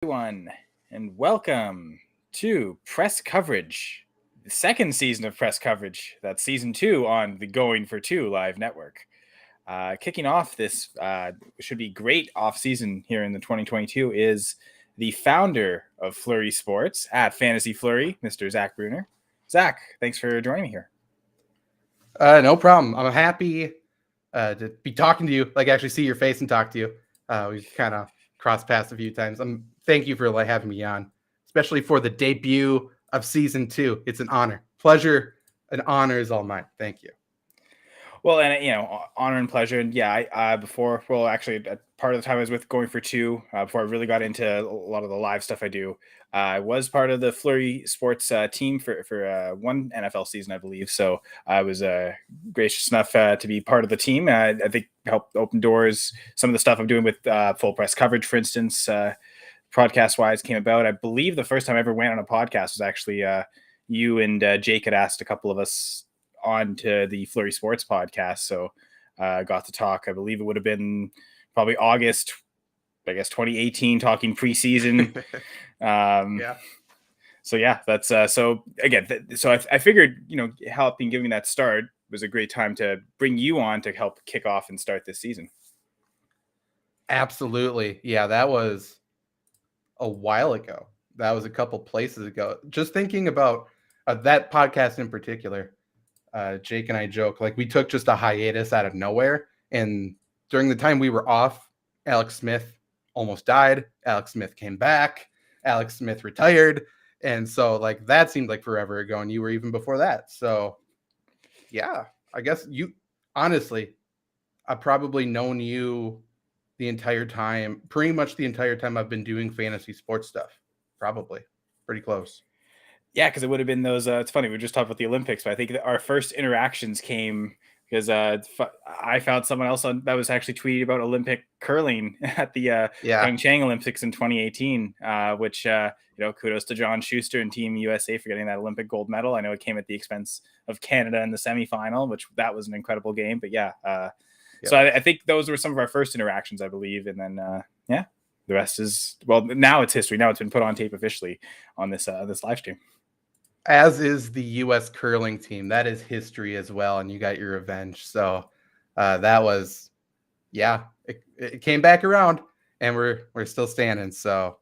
Everyone, and welcome to Press Coverage, the second season of Press Coverage. That's season 2 on the Going for Two live network. Kicking off this should be great off season here in the 2022 is the founder of Flurry Sports at Fantasy Flurry, Mr. Zach Brunner. Zach, thanks for joining me here. No problem. I'm happy to be talking to you, actually see your face and talk to you. We've kind of crossed paths a few times. Thank you for having me on, especially for the debut of season 2. It's an honor, pleasure, an honor is all mine. Thank you. Well, and honor and pleasure. And yeah, part of the time I was with Going for Two before I really got into a lot of the live stuff I do. I was part of the Flurry Sports team for one NFL season, I believe. So I was gracious enough to be part of the team. I think helped open doors. Some of the stuff I'm doing with full press coverage, for instance, podcast wise, came about. I believe the first time I ever went on a podcast was actually you and Jake had asked a couple of us on to the Flurry Sports podcast. So got to talk. I believe it would have been probably August, 2018, talking preseason. Yeah. So yeah, that's so again. I figured, helping giving that start was a great time to bring you on to help kick off and start this season. Absolutely. Yeah, that was a while ago. That was a couple places ago. Just thinking about that podcast in particular. Jake and I joke, we took just a hiatus out of nowhere. And during the time we were off, Alex Smith almost died. Alex Smith came back. Alex Smith retired. And so that seemed like forever ago. And you were even before that. So yeah, I guess honestly, I've probably known you the entire time, pretty much the entire time I've been doing fantasy sports stuff. Probably pretty close. Yeah, because it would have been those. It's funny, we just talked about the Olympics, but I think our first interactions came because I found someone else that was actually tweeting about Olympic curling at the Pyeongchang Olympics in 2018, which kudos to John Schuster and Team USA for getting that Olympic gold medal. I know it came at the expense of Canada in the semifinal, which that was an incredible game. But so I think those were some of our first interactions, I believe, and then the rest is, well, now it's history. Now it's been put on tape officially on this live stream. As is the U.S. curling team. That is history as well, and you got your revenge. So that was, it came back around, and we're still standing. So,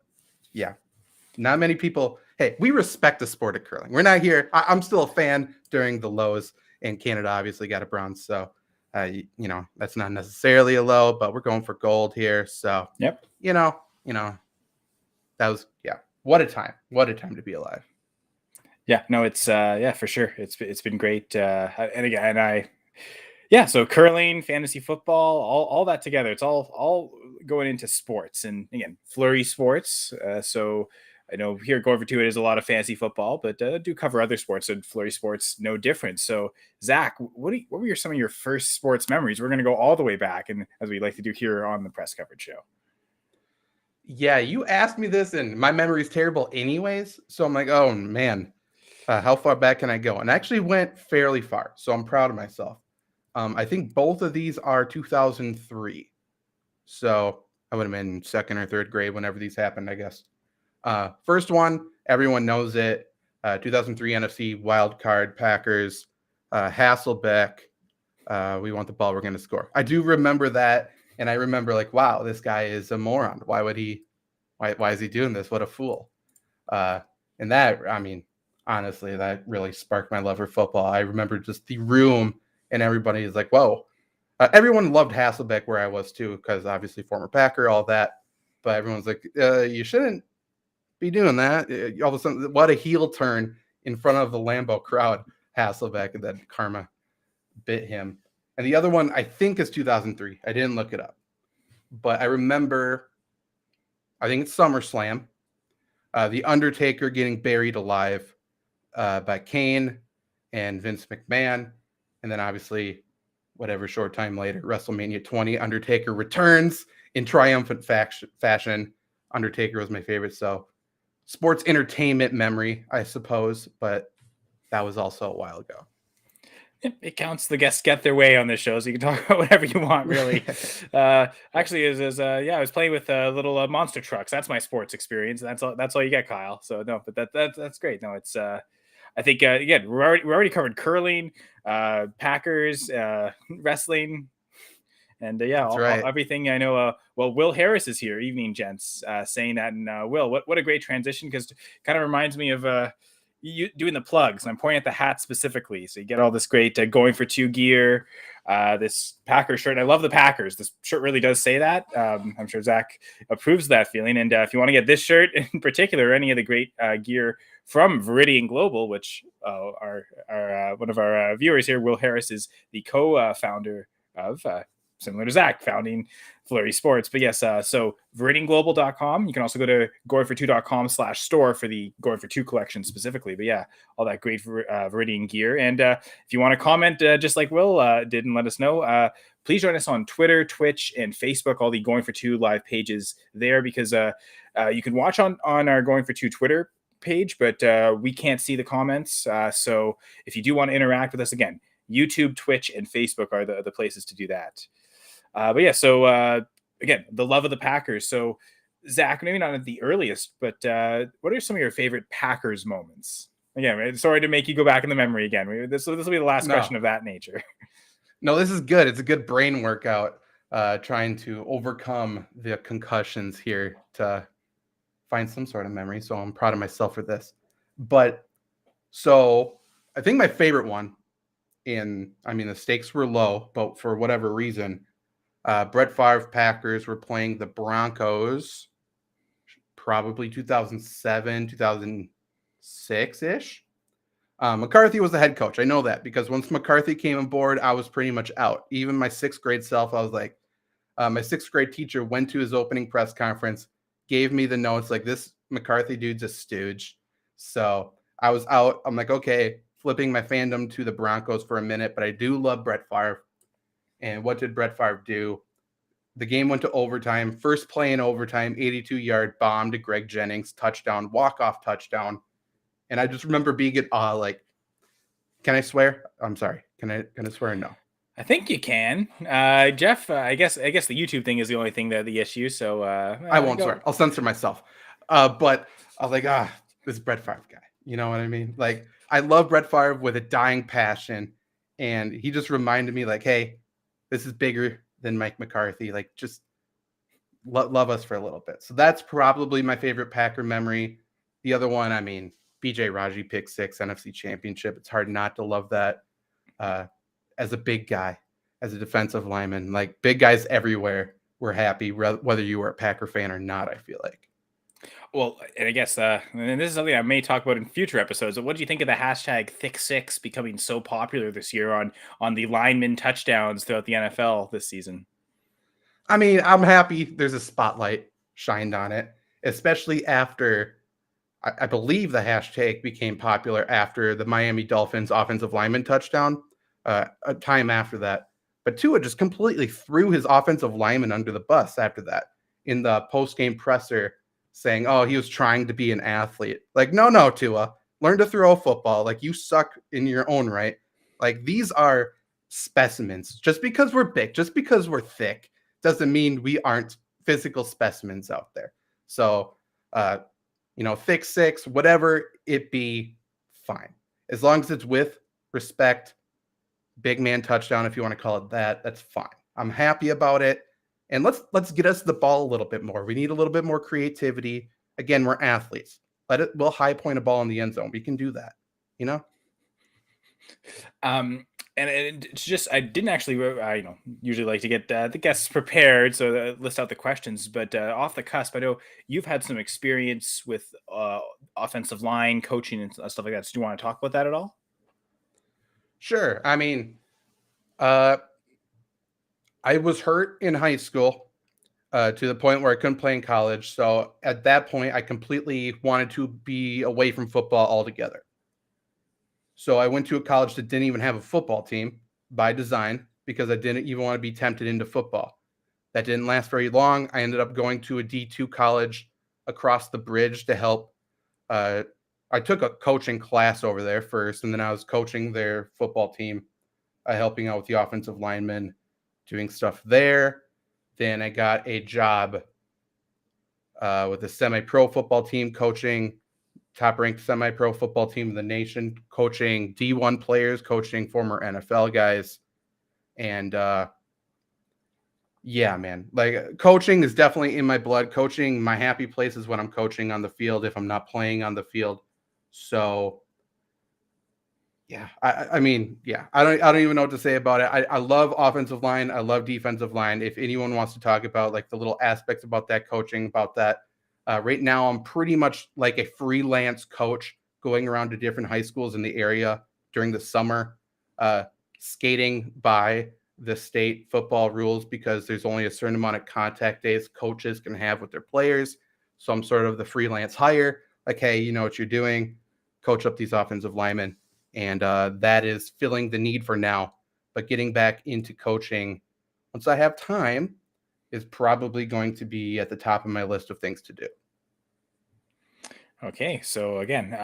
yeah, not many people. Hey, we respect the sport of curling. We're not here. I'm still a fan during the lows, and Canada obviously got a bronze. So, that's not necessarily a low, but we're going for gold here. So, yep. That was, what a time. What a time to be alive. Yeah, no, it's for sure. It's been great. And again, so curling, fantasy football, all that together. It's all going into sports. And again, Flurry Sports. So I know here Going for Two, it is a lot of fantasy football, but do cover other sports, and Flurry Sports no different. So Zach, what were some of your first sports memories? We're going to go all the way back, and as we like to do here on the Press Coverage Show. Yeah, you asked me this, and my memory is terrible anyways. So I'm like, oh man. How far back can I go? And I actually went fairly far, so I'm proud of myself. I think both of these are 2003. So I would have been in second or third grade whenever these happened, I guess. First one, everyone knows it. 2003 NFC wild card Packers. Hasselbeck. We want the ball. We're going to score. I do remember that, and I remember wow, this guy is a moron. Why would he? Why is he doing this? What a fool. And that, honestly, that really sparked my love for football. I remember just the room and everybody is like, whoa. Everyone loved Hasselbeck where I was too, because obviously former Packer, all that. But everyone's like, you shouldn't be doing that. All of a sudden, what a heel turn in front of the Lambeau crowd, Hasselbeck, and then karma bit him. And the other one, I think, is 2003. I didn't look it up. But I remember, I think it's SummerSlam, The Undertaker getting buried alive by Kane and Vince McMahon. And then obviously, whatever short time later, WrestleMania 20, Undertaker returns in triumphant fashion. Undertaker was my favorite. So sports entertainment memory, I suppose, but that was also a while ago. It counts. The guests get their way on this show, so you can talk about whatever you want, really. Actually, I was playing with little monster trucks. That's my sports experience. That's all you get, Kyle. So no, but that's great. No, it's I think again we already covered curling, Packers, wrestling, and yeah, That's right. everything I know. Well, Will Harris is here. Evening, gents. Saying that, and Will, what a great transition, because kind of reminds me of you doing the plugs. And I'm pointing at the hat specifically, so you get all this great going for two gear. This Packers shirt. I love the Packers. This shirt really does say that. I'm sure Zach approves of that feeling. And if you want to get this shirt in particular, or any of the great gear from Viridian Global, which our one of our viewers here, Will Harris, is the co-founder of. Similar to Zach, founding Flurry Sports. But yes, so ViridianGlobal.com. You can also go to goingfor2.com/store for the Going for Two collection specifically. But yeah, all that great Viridian gear. And if you want to comment, just like Will did, and let us know, please join us on Twitter, Twitch, and Facebook, all the Going for Two live pages there, because you can watch on our Going for Two Twitter page, but we can't see the comments. So if you do want to interact with us, again, YouTube, Twitch, and Facebook are the places to do that. But yeah, so again, the love of the Packers. So Zach, maybe not at the earliest, but what are some of your favorite Packers moments? Again, sorry to make you go back in the memory again. This will be the last question of that nature. No, this is good. It's a good brain workout, trying to overcome the concussions here to find some sort of memory. So I'm proud of myself for this. But so I think my favorite one, the stakes were low, but for whatever reason, Brett Favre Packers were playing the Broncos, probably 2007, 2006-ish. McCarthy was the head coach. I know that because once McCarthy came on board, I was pretty much out. Even my sixth grade self, I was like, my sixth grade teacher went to his opening press conference, gave me the notes, like, this McCarthy dude's a stooge. So I was out. I'm like, okay, flipping my fandom to the Broncos for a minute, but I do love Brett Favre. And what did Brett Favre do? The game went to overtime. First play in overtime, 82-yard bomb to Greg Jennings, touchdown, walk-off touchdown. And I just remember being in awe, like, can I swear? I'm sorry. Can I swear or no? I think you can. Jeff, I guess the YouTube thing is the only thing, that the issue. So I won't swear. I'll censor myself. But I was like, this Brett Favre guy. You know what I mean? Like, I love Brett Favre with a dying passion. And he just reminded me, like, hey, this is bigger than Mike McCarthy. Like, just love us for a little bit. So that's probably my favorite Packer memory. The other one, BJ Raji pick 6 NFC Championship. It's hard not to love that. As a big guy, as a defensive lineman, like, big guys everywhere were happy, whether you were a Packer fan or not, I feel like. Well, and I guess, and this is something I may talk about in future episodes, but what do you think of the hashtag Thick6 becoming so popular this year on the lineman touchdowns throughout the NFL this season? I'm happy there's a spotlight shined on it, especially after, I believe the hashtag became popular after the Miami Dolphins offensive lineman touchdown, a time after that. But Tua just completely threw his offensive lineman under the bus after that in the post-game presser, saying, oh, he was trying to be an athlete. Like, no, Tua, learn to throw a football. Like, you suck in your own right. Like, these are specimens. Just because we're big, just because we're thick, doesn't mean we aren't physical specimens out there. So, Thick6, whatever it be, fine. As long as it's with respect, big man touchdown, if you want to call it that, that's fine. I'm happy about it. And let's get us the ball a little bit more. We need a little bit more creativity. Again, we're athletes. We'll high point a ball in the end zone. We can do that, And it's just, I didn't actually, usually like to get the guests prepared, so list out the questions. But off the cusp, I know you've had some experience with offensive line coaching and stuff like that. So do you want to talk about that at all? Sure. I was hurt in high school to the point where I couldn't play in college. So at that point, I completely wanted to be away from football altogether. So I went to a college that didn't even have a football team by design because I didn't even want to be tempted into football. That didn't last very long. I ended up going to a D2 college across the bridge to help. I took a coaching class over there first, and then I was coaching their football team helping out with the offensive linemen, doing stuff there. Then I got a job with a semi-pro football team, coaching top-ranked semi-pro football team in the nation, coaching D1 players, coaching former NFL guys. And yeah, man, like coaching is definitely in my blood. Coaching, my happy place is when I'm coaching on the field, if I'm not playing on the field. So yeah, I mean, yeah, I don't even know what to say about it. I love offensive line. I love defensive line. If anyone wants to talk about like the little aspects about that coaching, about that, right now I'm pretty much like a freelance coach going around to different high schools in the area during the summer, skating by the state football rules because there's only a certain amount of contact days coaches can have with their players. So I'm sort of the freelance hire. Like, hey, you know what you're doing, coach up these offensive linemen. And that is filling the need for now. But getting back into coaching, once I have time, is probably going to be at the top of my list of things to do. Okay, so again,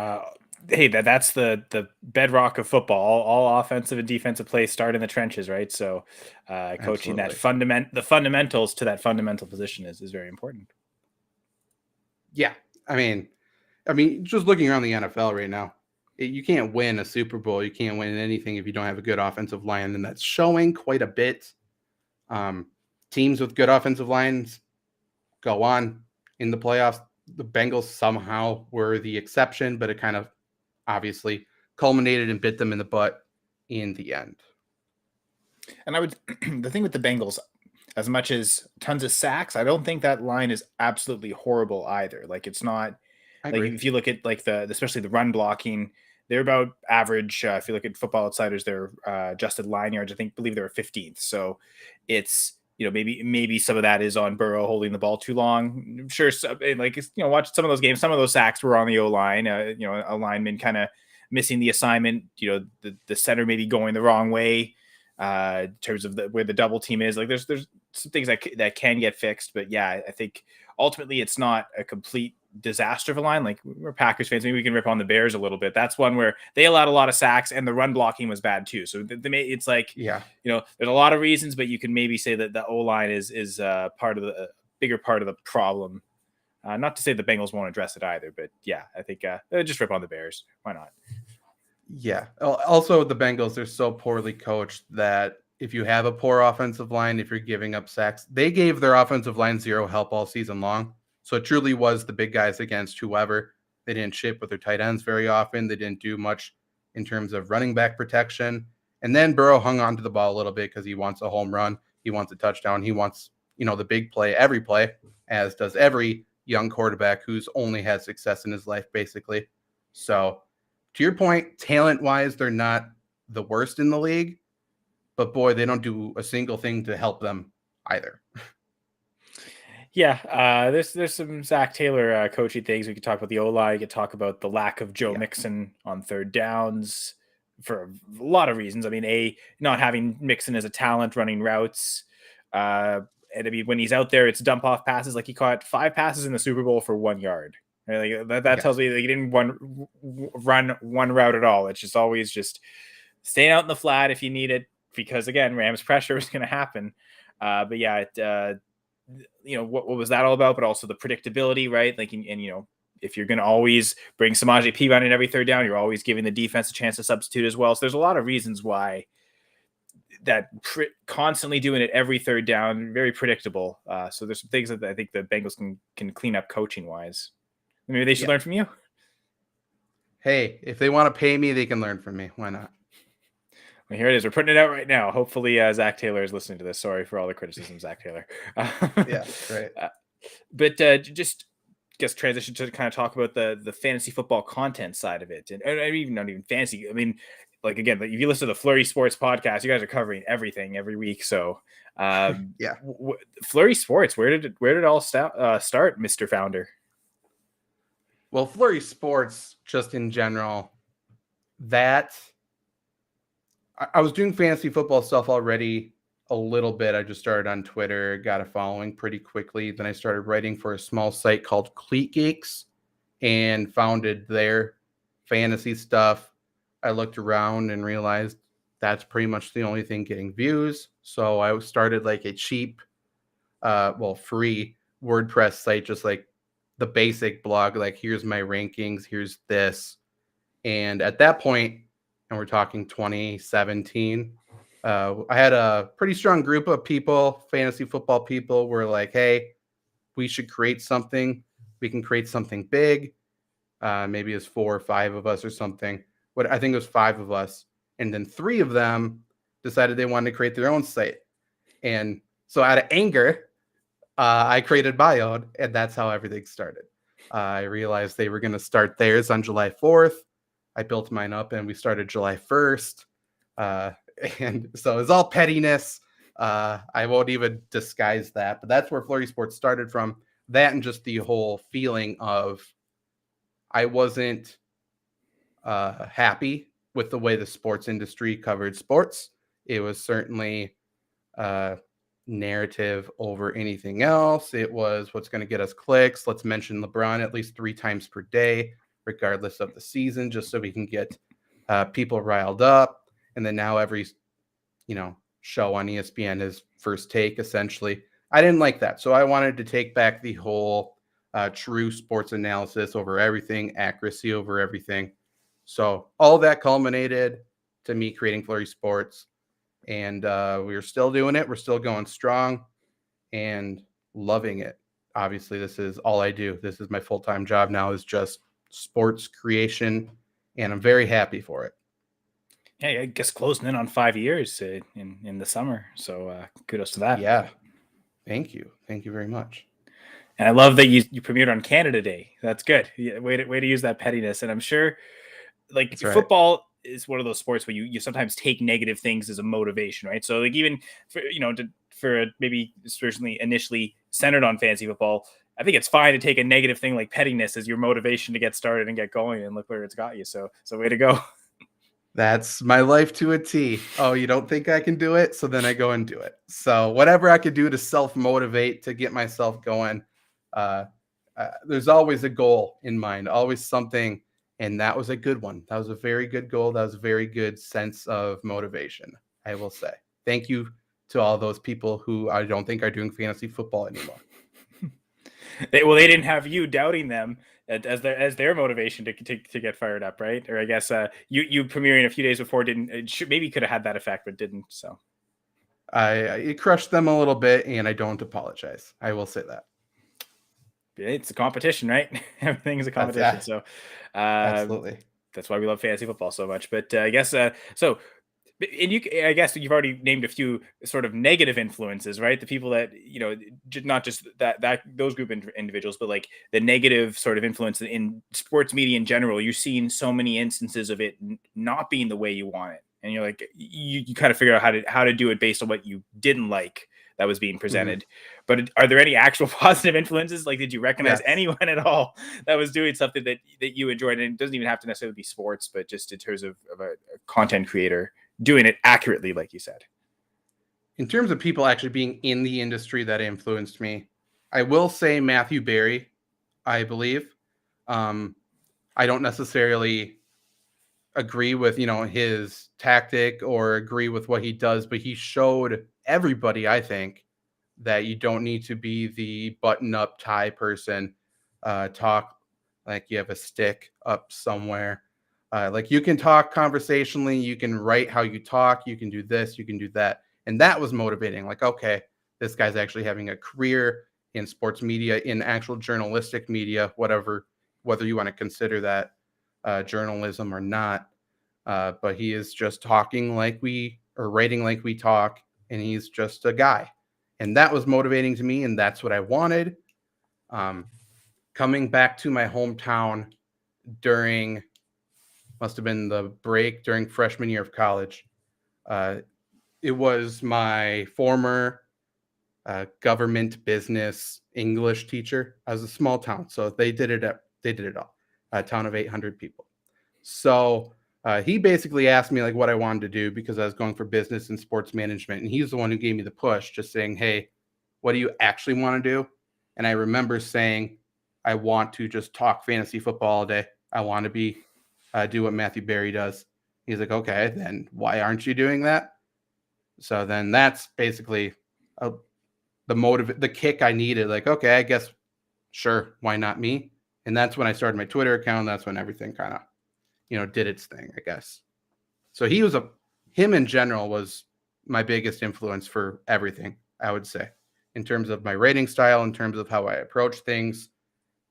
hey, that's the bedrock of football. All offensive and defensive plays start in the trenches, right? So, coaching that the fundamentals to that fundamental position is very important. Yeah, I mean, just looking around the NFL right now, you can't win a Super Bowl. You can't win anything if you don't have a good offensive line, and that's showing quite a bit. Teams with good offensive lines go on in the playoffs. The Bengals somehow were the exception, but it kind of obviously culminated and bit them in the butt in the end. And I would, the thing with the Bengals, as much as tons of sacks, I don't think that line is absolutely horrible either. Like it's not like if you look at like especially the run blocking, they're about average. If you look at Football Outsiders, their adjusted line yards, believe they're 15th. So it's, maybe some of that is on Burrow holding the ball too long. I'm sure, watch some of those games. Some of those sacks were on the O line. A lineman kind of missing the assignment. The center maybe going the wrong way in terms of where the double team is. Like there's some things that can get fixed, but yeah, I think ultimately it's not a complete disaster of a line. Like we're Packers fans, maybe we can rip on the Bears a little bit. That's one where they allowed a lot of sacks and the run blocking was bad too. So it's like, there's a lot of reasons, but you can maybe say that the O-line is part of the bigger part of the problem. Not to say the Bengals won't address it either, but yeah, I think just rip on the Bears. Why not? Yeah. Also, the Bengals, they're so poorly coached that if you have a poor offensive line, if you're giving up sacks, they gave their offensive line zero help all season long. So it truly was the big guys against whoever. They didn't ship with their tight ends very often. They didn't do much in terms of running back protection. And then Burrow hung on to the ball a little bit because he wants a home run. He wants a touchdown. He wants, the big play, every play, as does every young quarterback who's only had success in his life, basically. So to your point, talent-wise, they're not the worst in the league. But boy, they don't do a single thing to help them either. Yeah, there's some Zach Taylor coaching things. We could talk about the O-line. We could talk about the lack of Joe Mixon on third downs for a lot of reasons. I mean, not having Mixon as a talent running routes. And I mean, when he's out there, it's dump off passes. Like he caught 5 passes in the Super Bowl for 1 yard. Right? Like that tells me that he didn't run one route at all. It's just always just staying out in the flat if you need it, because again, Rams pressure is going to happen. But yeah, what was that all about? But also the predictability, right? Like, and if you're going to always bring Samaje Perine in every third down, you're always giving the defense a chance to substitute as well. So there's a lot of reasons why that constantly doing it every third down, very predictable. So there's some things that I think the Bengals can clean up coaching wise. Maybe they should learn from you. Hey, if they want to pay me, they can learn from me. Why not? Well, here it is. We're putting it out right now. Hopefully, Zach Taylor is listening to this. Sorry for all the criticism, Zach Taylor. Yeah, right. But just guess transition to kind of talk about the fantasy football content side of it, and even not even fantasy. I mean, like again, if you listen to the Flurry Sports podcast, you guys are covering everything every week. So, Flurry Sports, where did it all start, Mr. Founder? Well, Flurry Sports, just in general, that I was doing fantasy football stuff already a little bit. I just started on Twitter, got a following pretty quickly. Then I started writing for a small site called Cleat Geeks and founded their fantasy stuff. I looked around and realized that's pretty much the only thing getting views. So I started like a cheap, free WordPress site, just like the basic blog, like here's my rankings, here's this. And at that point, and we're talking 2017, I had a pretty strong group of people, fantasy football people were like, hey, we should create something. We can create something big. Maybe it's 4 or 5 of us or something. What I think it was 5 of us. And then 3 of them decided they wanted to create their own site. And so out of anger, I created my own, and that's how everything started. I realized they were going to start theirs on July 4th. I built mine up, and we started July 1st. And so it's all pettiness. I won't even disguise that, but that's where Flurry Sports started from. That and just the whole feeling of I wasn't happy with the way the sports industry covered sports. It was certainly narrative over anything else. It was what's going to get us clicks. Let's mention LeBron at least 3 times per day, regardless of the season, just so we can get people riled up. And then now every, show on ESPN is First Take, essentially. I didn't like that. So I wanted to take back the whole true sports analysis over everything, accuracy over everything. So all that culminated to me creating Flurry Sports. And we're still doing it. We're still going strong and loving it. Obviously, this is all I do. This is my full-time job now, is just sports creation. And I'm very happy for it. Yeah, I guess closing in on 5 years in the summer. So kudos to that. Yeah. Thank you. Thank you very much. And I love that you premiered on Canada Day. That's good. Yeah, way to use that pettiness. And I'm sure, like, football is one of those sports where you sometimes take negative things as a motivation, right? So, like, even for maybe especially initially centered on fantasy football, I think it's fine to take a negative thing like pettiness as your motivation to get started and get going. And look where it's got you. So way to go. That's my life to a T. Oh, you don't think I can do it? So then I go and do it. So whatever I could do to self-motivate, to get myself going, there's always a goal in mind, always something. And that was a good one. That was a very good goal. That was a very good sense of motivation, I will say. Thank you to all those people who I don't think are doing fantasy football anymore. They didn't have you doubting them as their motivation to get fired up, right? Or I guess you premiering a few days before maybe could have had that effect, but didn't. So it crushed them a little bit, and I don't apologize. I will say that. It's a competition, right? Everything is a competition. So absolutely, that's why we love fantasy football so much. But I guess so. And I guess you've already named a few sort of negative influences, right? The people that, not just that those group individuals, but like the negative sort of influence in sports media in general. You're seeing so many instances of it not being the way you want it. And you're like, you kind of figure out how to do it based on what you didn't like that was being presented. Mm-hmm. But are there any actual positive influences? Like, did you recognize anyone at all that was doing something that you enjoyed? And it doesn't even have to necessarily be sports, but just in terms of a content creator doing it accurately, like you said. In terms of people actually being in the industry that influenced me, I will say Matthew Berry, I believe. I don't necessarily agree with, his tactic or agree with what he does, but he showed everybody, I think, that you don't need to be the button-up tie person, talk like you have a stick up somewhere. Like you can talk conversationally, you can write how you talk, you can do this, you can do that. And that was motivating. Like, okay, this guy's actually having a career in sports media, in actual journalistic media, whether you want to consider that journalism or not. But he is just talking writing like we talk, and he's just a guy. And that was motivating to me, and that's what I wanted. Coming back to my hometown must have been the break during freshman year of college. It was my former government business English teacher. I was a small town, so they did it all. A town of 800 people. So he basically asked me like what I wanted to do because I was going for business and sports management, and he's the one who gave me the push, just saying, "Hey, what do you actually want to do?" And I remember saying, "I want to just talk fantasy football all day. I want to do what Matthew Berry does." He's like, okay, then why aren't you doing that? So then that's basically the kick I needed. Like, okay, I guess, sure, why not me? And that's when I started my Twitter account. That's when everything kind of, did its thing, I guess. So him in general was my biggest influence for everything, I would say, in terms of my writing style, in terms of how I approach things,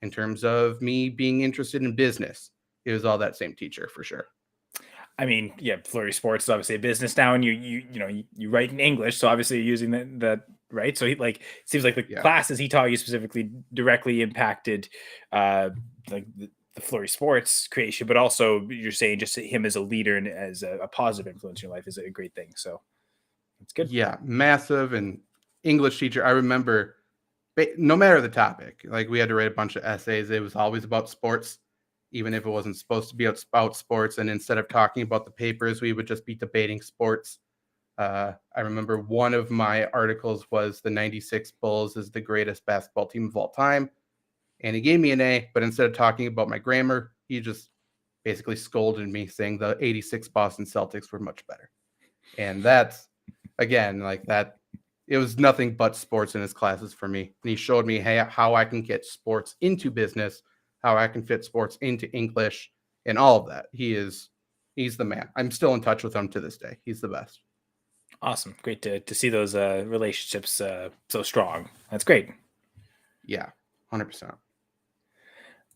in terms of me being interested in business. It was all that same teacher for sure. I mean, yeah, Flurry Sports is obviously a business now, and you write in English, so obviously you're using that right. So he like it seems like the Yeah. classes he taught you specifically directly impacted like the Flurry Sports creation, but also you're saying just him as a leader and as a positive influence in your life is a great thing. So it's good. Yeah, massive. And English teacher, I remember, no matter the topic, like we had to write a bunch of essays. It was always about sports, even if it wasn't supposed to be about sports. And instead of talking about the papers, we would just be debating sports. I remember one of my articles was the 96 Bulls is the greatest basketball team of all time. And he gave me an A, but instead of talking about my grammar, he just basically scolded me saying the 86 Boston Celtics were much better. And that's, again, like that, it was nothing but sports in his classes for me. And he showed me how I can get sports into business, how I can fit sports into English, and all of that. He's the man. I'm still in touch with him to this day. He's the best. Awesome, great to see those relationships so strong. That's great. Yeah, 100%.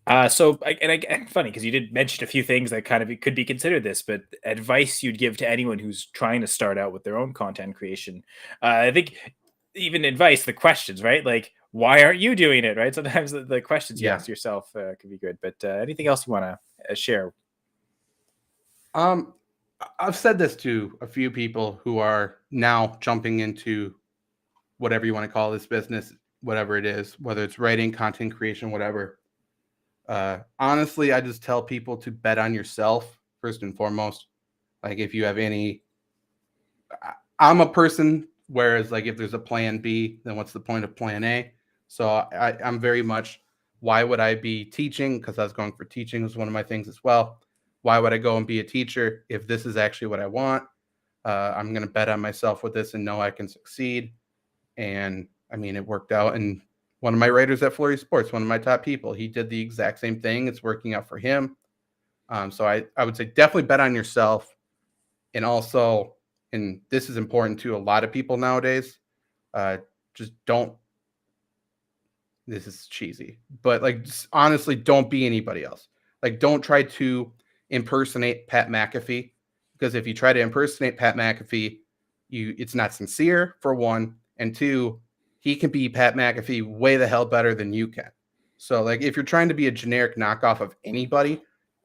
Funny because you did mention a few things that kind of could be considered this, but advice you'd give to anyone who's trying to start out with their own content creation. I think even advice, the questions, right? Like, why aren't you doing it, right? Sometimes the questions you Yeah. ask yourself could be good, but anything else you want to share? I've said this to a few people who are now jumping into whatever you want to call this business, whatever it is, whether it's writing, content creation, whatever. Honestly, I just tell people to bet on yourself first and foremost. Like if you have I'm a person, whereas like if there's a plan B, then what's the point of plan A? So I'm very much, why would I be teaching? Because I was going for teaching was one of my things as well. Why would I go and be a teacher if this is actually what I want? I'm going to bet on myself with this and know I can succeed. And I mean, it worked out. And one of my writers at Flurry Sports, one of my top people, he did the exact same thing. It's working out for him. So I would say definitely bet on yourself. And also, and this is important to a lot of people nowadays, just don't, this is cheesy, but like honestly, don't be anybody else. Like don't try to impersonate Pat McAfee, because if you try to impersonate Pat McAfee, it's not sincere for one, and two, he can be Pat McAfee way the hell better than you can. So like if you're trying to be a generic knockoff of anybody,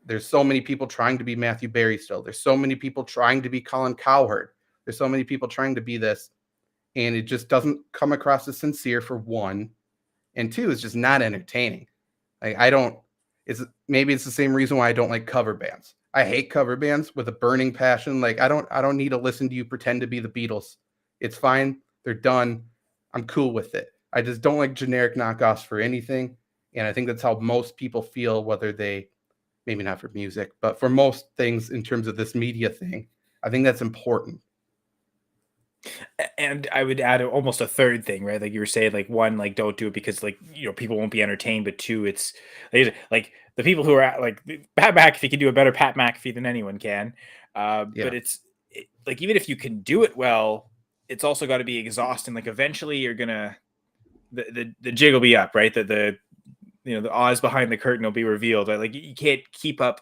there's so many people trying to be Matthew Berry still. There's so many people trying to be Colin Cowherd. There's so many people trying to be this, and it just doesn't come across as sincere for one, and two, it's just not entertaining. Like maybe it's the same reason why I don't like cover bands. I hate cover bands with a burning passion. Like I don't need to listen to you pretend to be the Beatles. It's fine. They're done. I'm cool with it. I just don't like generic knockoffs for anything. And I think that's how most people feel, whether they, maybe not for music, but for most things in terms of this media thing. I think that's important. And I would add almost a third thing, right? Like you were saying, like one, like don't do it because like people won't be entertained, but two, it's like the people who are like Pat McAfee can do a better Pat McAfee than anyone can. But like even if you can do it well, it's also got to be exhausting. Like eventually, you're gonna the jig will be up, right? The the Oz behind the curtain will be revealed. Right? Like you can't keep up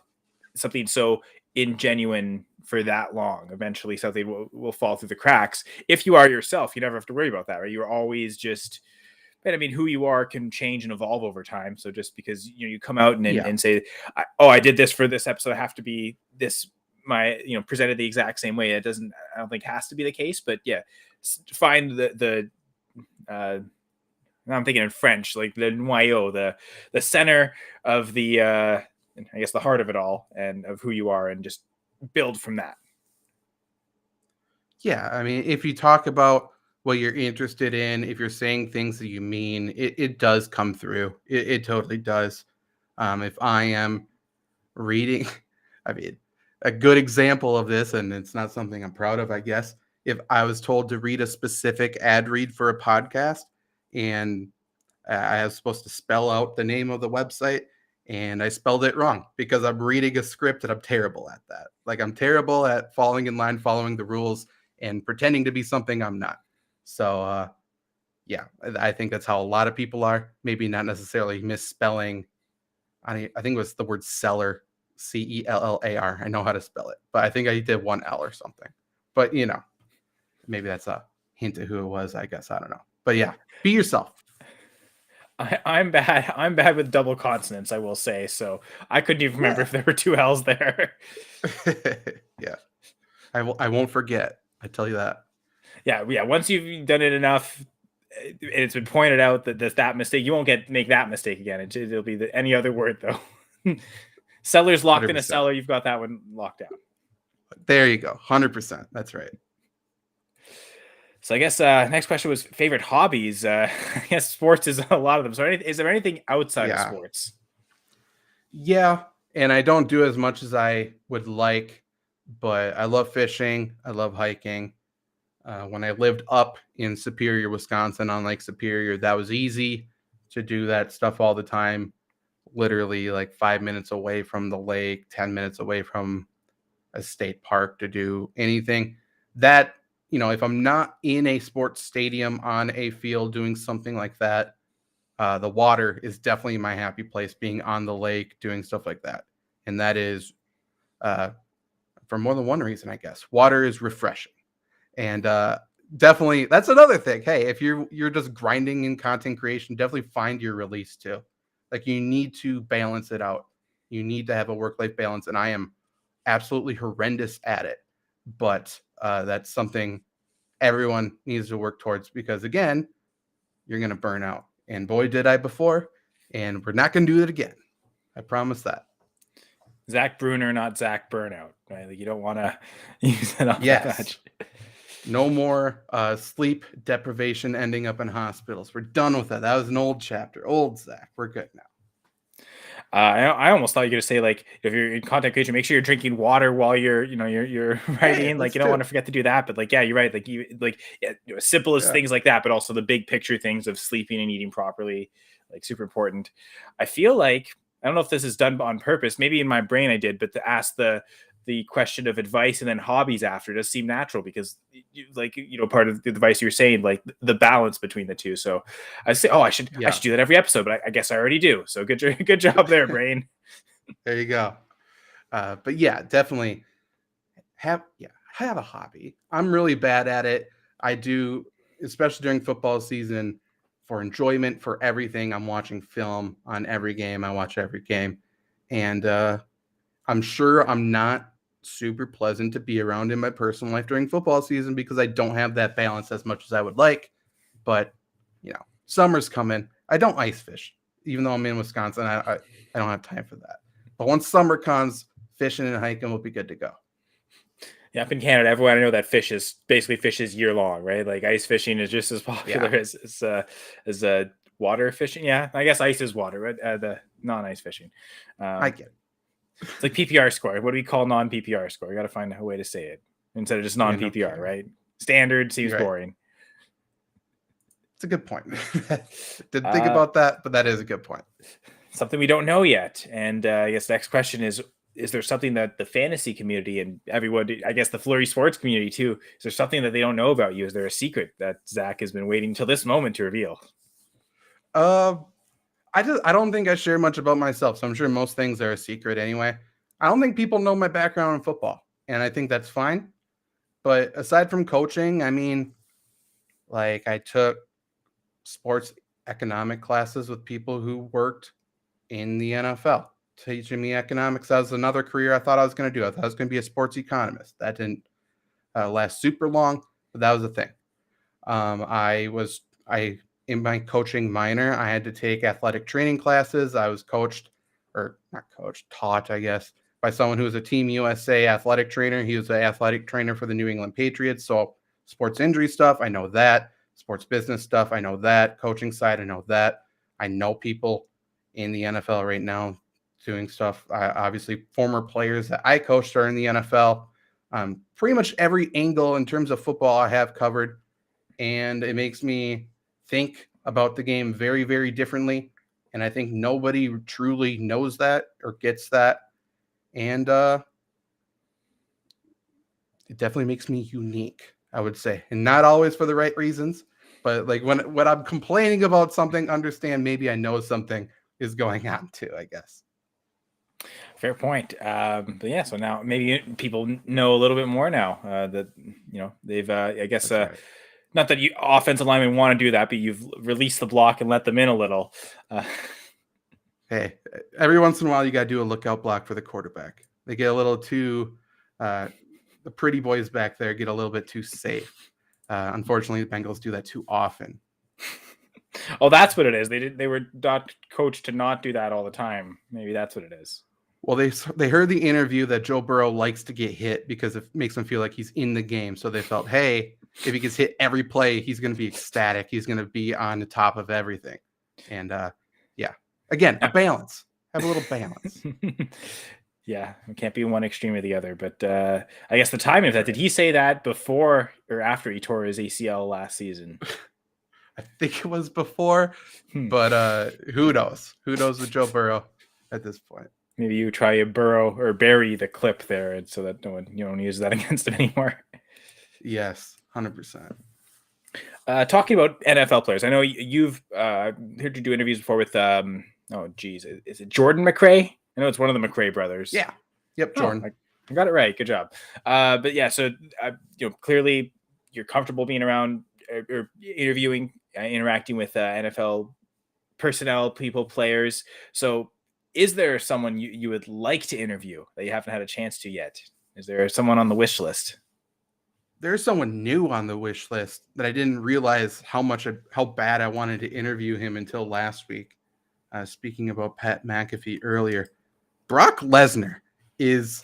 something so ingenuine for that long. Eventually something will fall through the cracks. If you are yourself, you never have to worry about that, right? You're always just, but I mean, who you are can change and evolve over time. So just because you come out and say, I did this for this episode, I have to be this, my presented the exact same way. It doesn't, I don't think has to be the case, but yeah, find the I'm thinking in French, like the noyau, the center of the I guess the heart of it all and of who you are, and just build from that. Yeah, I mean, if you talk about what you're interested in, if you're saying things that you mean, it does come through. It totally does. If I am reading, I mean, a good example of this, and it's not something I'm proud of, I guess. If I was told to read a specific ad read for a podcast, and I was supposed to spell out the name of the website, and I spelled it wrong because I'm reading a script and I'm terrible at that. Like, I'm terrible at falling in line, following the rules, and pretending to be something I'm not. So, yeah, I think that's how a lot of people are. Maybe not necessarily misspelling. I think it was the word seller, Cellar. I know how to spell it, but I think I did one L or something. But, maybe that's a hint of who it was, I guess. I don't know. But yeah, be yourself. I'm bad. I'm bad with double consonants, I will say. So I couldn't even remember if there were two L's there. Yeah. I won't forget. I tell you that. Yeah. Once you've done it enough, and it's been pointed out that there's that mistake, you won't make that mistake again. It'll be any other word though. Seller's locked 100%. in a cellar. You've got that one locked down. There you go. 100%. That's right. So I guess next question was favorite hobbies. I guess sports is a lot of them. So is there anything outside of sports? Yeah, and I don't do as much as I would like, but I love fishing. I love hiking. When I lived up in Superior, Wisconsin on Lake Superior, that was easy to do that stuff all the time. Literally like 5 minutes away from the lake, 10 minutes away from a state park to do anything. That, if I'm not in a sports stadium on a field doing something like that, the water is definitely my happy place, being on the lake, doing stuff like that. And that is for more than one reason, I guess. Water is refreshing. And definitely, that's another thing. Hey, if you're just grinding in content creation, definitely find your release too. Like, you need to balance it out. You need to have a work-life balance. And I am absolutely horrendous at it. But that's something everyone needs to work towards, because, again, you're going to burn out. And boy, did I before. And we're not going to do it again. I promise that. Zach Brunner, not Zach Burnout. Right? Like, you don't want to use it on Yes. that much. No more sleep deprivation ending up in hospitals. We're done with that. That was an old chapter. Old Zach. We're good now. I almost thought you were going to say, like, if you're in content creation, make sure you're drinking water while you're writing. Like, you don't want to forget to do that. But, like, yeah, you're right. Like, simple as things like that, but also the big picture things of sleeping and eating properly, like, super important. I feel like, I don't know if this is done on purpose. Maybe in my brain I did, but to ask the question of advice and then hobbies after does seem natural, because part of the advice you're saying, like, the balance between the two. So I say, I should do that every episode, but I guess I already do. So good job there, brain. There you go. But yeah, definitely have a hobby. I'm really bad at it. I do, especially during football season, for enjoyment, for everything. I'm watching film on every game. I watch every game. And I'm sure I'm not super pleasant to be around in my personal life during football season, because I don't have that balance as much as I would like. But, summer's coming. I don't ice fish, even though I'm in Wisconsin. I don't have time for that. But once summer comes, fishing and hiking will be good to go. Yeah, up in Canada, everyone I know that fishes year long, right? Like, ice fishing is just as popular as water fishing. Yeah, I guess ice is water, right? The non-ice fishing. I get it. It's like PPR score. What do we call non-PPR score? We got to find a way to say it instead of just non-PPR, right? Standard seems boring. It's a good point. Didn't think about that, but that is a good point. Something we don't know yet. And I guess the next question is there something that the fantasy community and everyone, I guess the Flurry sports community too, is there something that they don't know about you? Is there a secret that Zach has been waiting till this moment to reveal? I don't think I share much about myself, so I'm sure most things are a secret anyway. I don't think people know my background in football, and I think that's fine. But aside from coaching, I mean, like, I took sports economic classes with people who worked in the NFL, teaching me economics. That was another career I thought I was going to do. I thought I was going to be a sports economist. That didn't last super long, but that was a thing. In my coaching minor, I had to take athletic training classes. I was taught, I guess, by someone who was a Team USA athletic trainer. He was an athletic trainer for the New England Patriots. So sports injury stuff, I know that. Sports business stuff, I know that. Coaching side, I know that. I know people in the NFL right now doing stuff. Obviously, former players that I coached are in the NFL. Pretty much every angle in terms of football I have covered, and it makes me think about the game very, very differently. And I think nobody truly knows that or gets that. And it definitely makes me unique, I would say, and not always for the right reasons. But like when I'm complaining about something, understand maybe I know something is going on too, I guess. Fair point. But yeah, so now maybe people know a little bit more now that they've I guess That's right. not that you offensive linemen want to do that, but you've released the block and let them in a little. Hey, every once in a while you got to do a lookout block for the quarterback. They get a little too the pretty boys back there get a little bit too safe. Unfortunately, the Bengals do that too often. Oh, that's what it is. They were not coached to not do that all the time. Maybe that's what it is. Well, they heard the interview that Joe Burrow likes to get hit because it makes him feel like he's in the game. So they felt, hey, if he gets hit every play, he's going to be ecstatic. He's going to be on the top of everything. And yeah, again, a balance. Have a little balance. Yeah, it can't be one extreme or the other. But I guess the timing of that, did he say that before or after he tore his ACL last season? I think it was before, but who knows? Who knows with Joe Burrow at this point? Maybe you try a burrow or bury the clip there, and so that no one don't use that against him anymore. Yes, 100%. Talking about NFL players, I know you've heard you do interviews before with is it Jordan McRae? I know it's one of the McRae brothers. Yeah. Yep, Jordan. Oh, I got it right. Good job. But yeah, so clearly you're comfortable being around or interviewing, interacting with NFL personnel, people, players. So is there someone you would like to interview that you haven't had a chance to yet? Is there someone on the wish list? There's someone new on the wish list that I didn't realize how bad I wanted to interview him until last week. Speaking about Pat McAfee earlier, Brock Lesnar is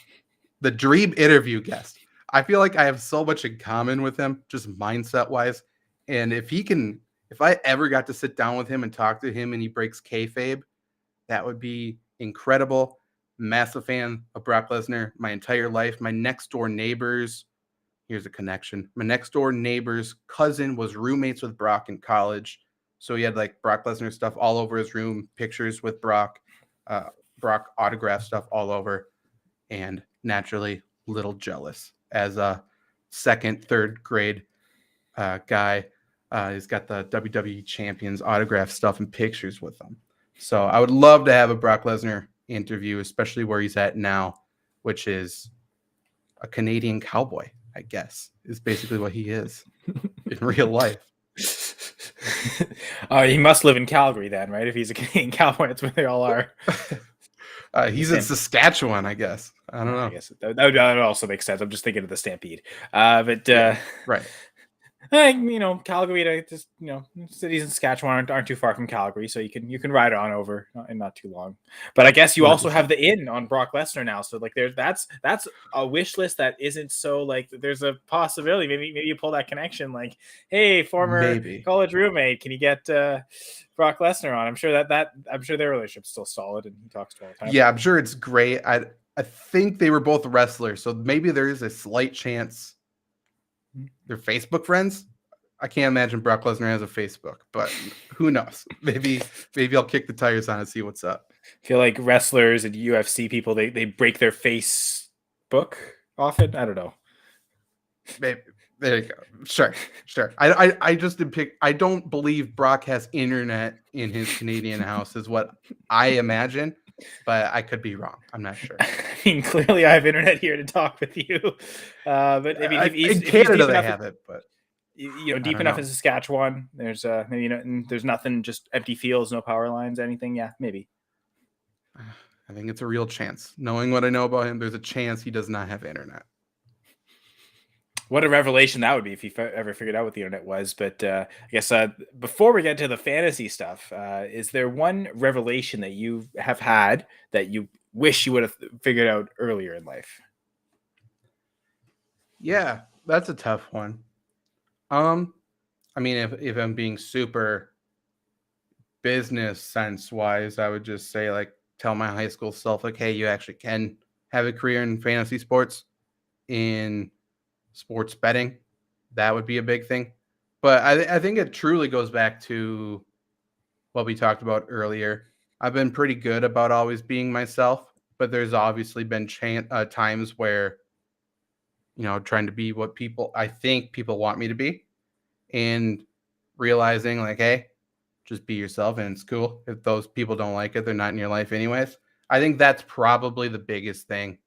the dream interview guest. I feel like I have so much in common with him, just mindset wise. And if I ever got to sit down with him and talk to him and he breaks kayfabe, that would be incredible. Massive fan of Brock Lesnar my entire life. My next door neighbors, here's a connection. My next door neighbor's cousin was roommates with Brock in college. So he had like Brock Lesnar stuff all over his room, pictures with Brock autograph stuff all over. And naturally, little jealous as a second, third grade guy. He's got the WWE champions autograph stuff and pictures with them. So I would love to have a Brock Lesnar interview, especially where he's at now, which is a Canadian cowboy, I guess, is basically what he is in real life. He must live in Calgary then, right? If he's a Canadian cowboy, that's where they all are. He's in Saskatchewan, I guess. I don't know. I guess that would also make sense. I'm just thinking of the Stampede. Right. Calgary, just cities in Saskatchewan aren't too far from Calgary, so you can ride on over in not too long. But I guess you 100%. Also have the in on Brock Lesnar now, so like that's a wish list that isn't so like there's a possibility maybe you pull that connection like, hey, former college roommate, can you get Brock Lesnar on? I'm sure I'm sure their relationship's still solid and he talks to all the time. Yeah, I'm sure it's great. I think they were both wrestlers, so maybe there is a slight chance they're Facebook friends. I can't imagine Brock Lesnar has a Facebook, but who knows? Maybe I'll kick the tires on and see what's up. I feel like wrestlers and UFC people, they break their Facebook often. I don't know. Maybe. There you go. Sure. I just did pick. I don't believe Brock has internet in his Canadian house, is what I imagine. But I could be wrong. I'm not sure. I mean, clearly I have internet here to talk with you. But I mean, in Canada they have it, but deep enough in Saskatchewan, there's there's nothing, just empty fields, no power lines, anything. Yeah, maybe. I think it's a real chance. Knowing what I know about him, there's a chance he does not have internet. What a revelation that would be if he ever figured out what the internet was. But I guess before we get to the fantasy stuff, is there one revelation that you have had that you wish you would have figured out earlier in life? Yeah, that's a tough one. I mean, if I'm being super business sense wise, I would just say like tell my high school self, like, hey, you actually can have a career in fantasy sports, in sports betting. That would be a big thing. But I think it truly goes back to what we talked about earlier. I've been pretty good about always being myself, but there's obviously been times where, trying to be what I think people want me to be, and realizing like, hey, just be yourself and it's cool. If those people don't like it, they're not in your life anyways. I think that's probably the biggest thing.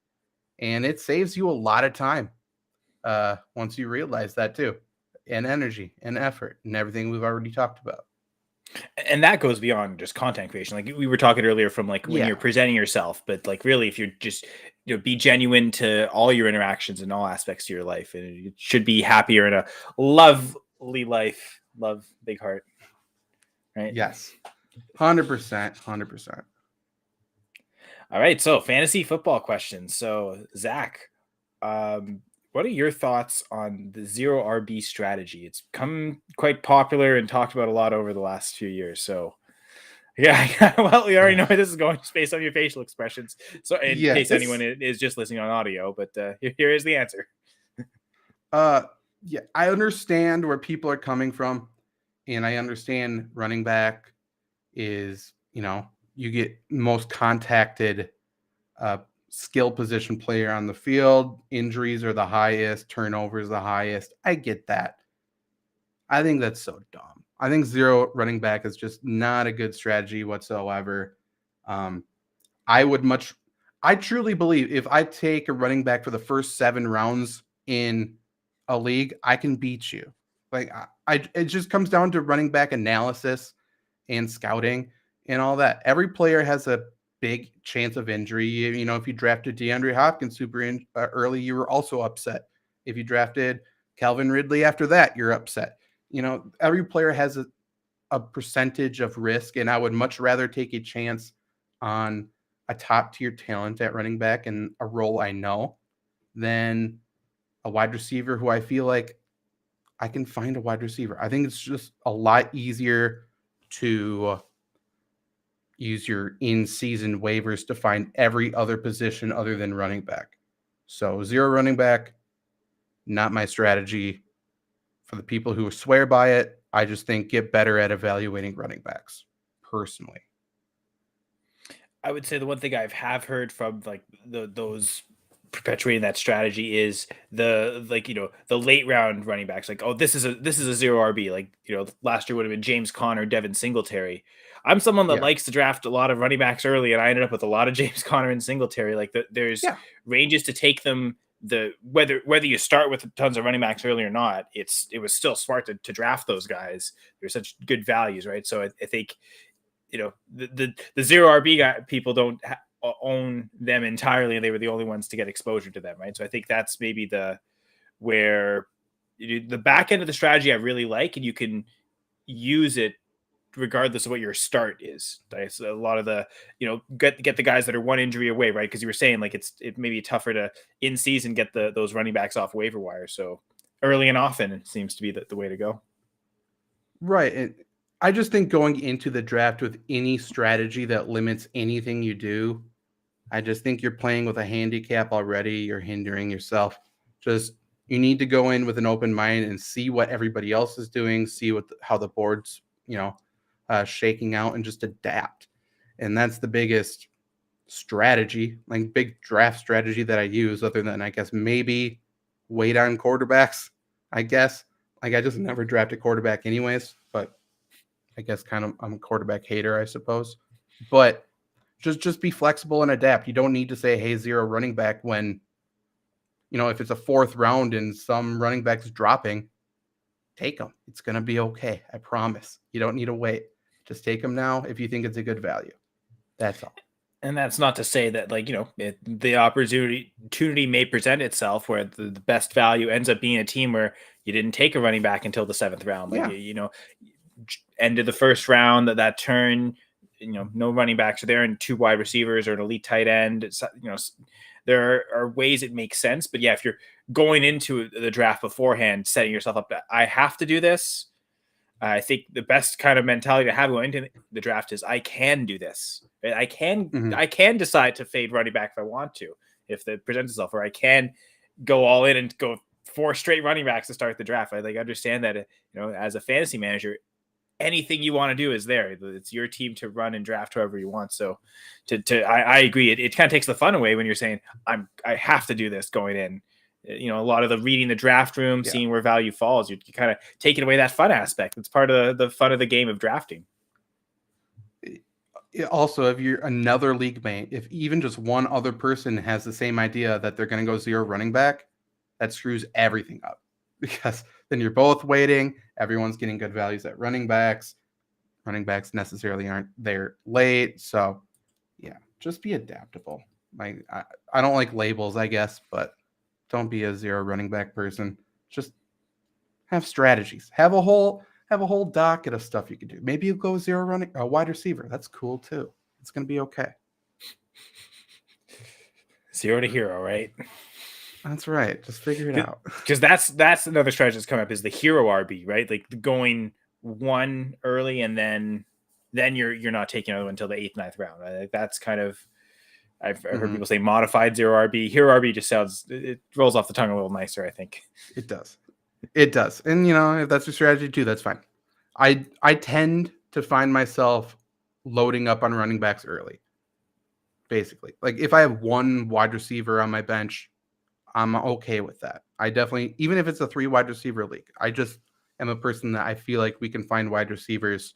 And it saves you a lot of time once you realize that too, and energy and effort and everything we've already talked about. And that goes beyond just content creation. Like we were talking earlier from like when Yeah. you're presenting yourself, but like really if you're just be genuine to all your interactions and all aspects of your life, and you should be happier in a lovely life. Love, big heart. Right? Yes. 100%. 100%. All right, so fantasy football questions. So Zach, what are your thoughts on the zero RB strategy? It's become quite popular and talked about a lot over the last few years. So yeah, well, we already know where this is going just based on your facial expressions. So in case anyone is just listening on audio, but here is the answer. Yeah, I understand where people are coming from, and I understand running back is, you get most contacted skill position player on the field. Injuries are the highest, turnovers the highest. I get that. I think that's so dumb. I think zero running back is just not a good strategy whatsoever. I truly believe if I take a running back for the first 7 rounds in a league, I can beat you. Like it just comes down to running back analysis and scouting and all that. Every player has a big chance of injury. If you drafted DeAndre Hopkins super early, you were also upset. If you drafted Calvin Ridley after that, you're upset. Every player has a percentage of risk, and I would much rather take a chance on a top tier talent at running back and a role I know than a wide receiver who I feel like I can find a wide receiver. I think it's just a lot easier to use your in-season waivers to find every other position other than running back. So zero running back, not my strategy. For the people who swear by it, I just think get better at evaluating running backs, personally. I would say the one thing I have heard from like those perpetuating that strategy is the late round running backs. Like, oh, this is a zero RB. Like, last year would have been James Conner, Devin Singletary. I'm someone that likes to draft a lot of running backs early, and I ended up with a lot of James Conner and Singletary. Like, there's ranges to take them. Whether you start with tons of running backs early or not, it was still smart to draft those guys. They're such good values, right? So I think the zero RB guy, people don't own them entirely, and they were the only ones to get exposure to them, right? So I think that's maybe where the back end of the strategy I really like, and you can use it regardless of what your start is. Right? So a lot of the get the guys that are one injury away, right? Because you were saying like it may be tougher to in season get those running backs off waiver wire. So early and often it seems to be the way to go. Right. And I just think going into the draft with any strategy that limits anything you do, I just think you're playing with a handicap already. You're hindering yourself. You need to go in with an open mind and see what everybody else is doing, see how the board's, shaking out, and just adapt. And that's the biggest strategy, like big draft strategy that I use, other than I guess maybe wait on quarterbacks. I guess like I just never drafted quarterback anyways, but I guess kind of I'm a quarterback hater, I suppose. But just be flexible and adapt. You don't need to say, hey, zero running back when, if it's a 4th round and some running back's dropping, take them. It's going to be okay. I promise. You don't need to wait. Just take them now if you think it's a good value. That's all. And that's not to say that the opportunity may present itself where the best value ends up being a team where you didn't take a running back until the 7th round. Like, end of the 1st round, that turn, no running backs are there, and 2 wide receivers or an elite tight end. It's, there are ways it makes sense, but yeah, if you're going into the draft beforehand, setting yourself up that I have to do this, I think the best kind of mentality to have going into the draft is I can do this. I can decide to fade running back if I want to, if it presents itself, or I can go all in and go 4 straight running backs to start the draft. I understand that as a fantasy manager, anything you want to do is there. It's your team to run and draft however you want. So I agree. It kind of takes the fun away when you're saying I have to do this going in. A lot of the reading the draft room, seeing where value falls, you kind of taking away that fun aspect. It's part of the fun of the game of drafting. Also, if you're another league mate, if even just one other person has the same idea that they're going to go 0 running back, that screws everything up, because then you're both waiting. Everyone's getting good values at running backs. Running backs necessarily aren't there late. So yeah, just be adaptable. I don't like labels, I guess, but don't be a 0 running back person. Just have strategies. Have a whole docket of stuff you can do. Maybe you go 0 running a wide receiver. That's cool too. It's going to be okay. 0 to hero, right? That's right. Just figure it out. Because that's another strategy that's coming up is the hero RB, right? Like going 1 early and then you're not taking another one until the 8th, 9th round. Right? Like that's kind of, I've heard people say modified 0 RB. Hero RB just sounds, it rolls off the tongue a little nicer, I think. It does. It does. And if that's your strategy too, that's fine. I tend to find myself loading up on running backs early. Basically. Like if I have 1 wide receiver on my bench, I'm okay with that. I definitely, even if it's a 3 wide receiver league, I just am a person that I feel like we can find wide receivers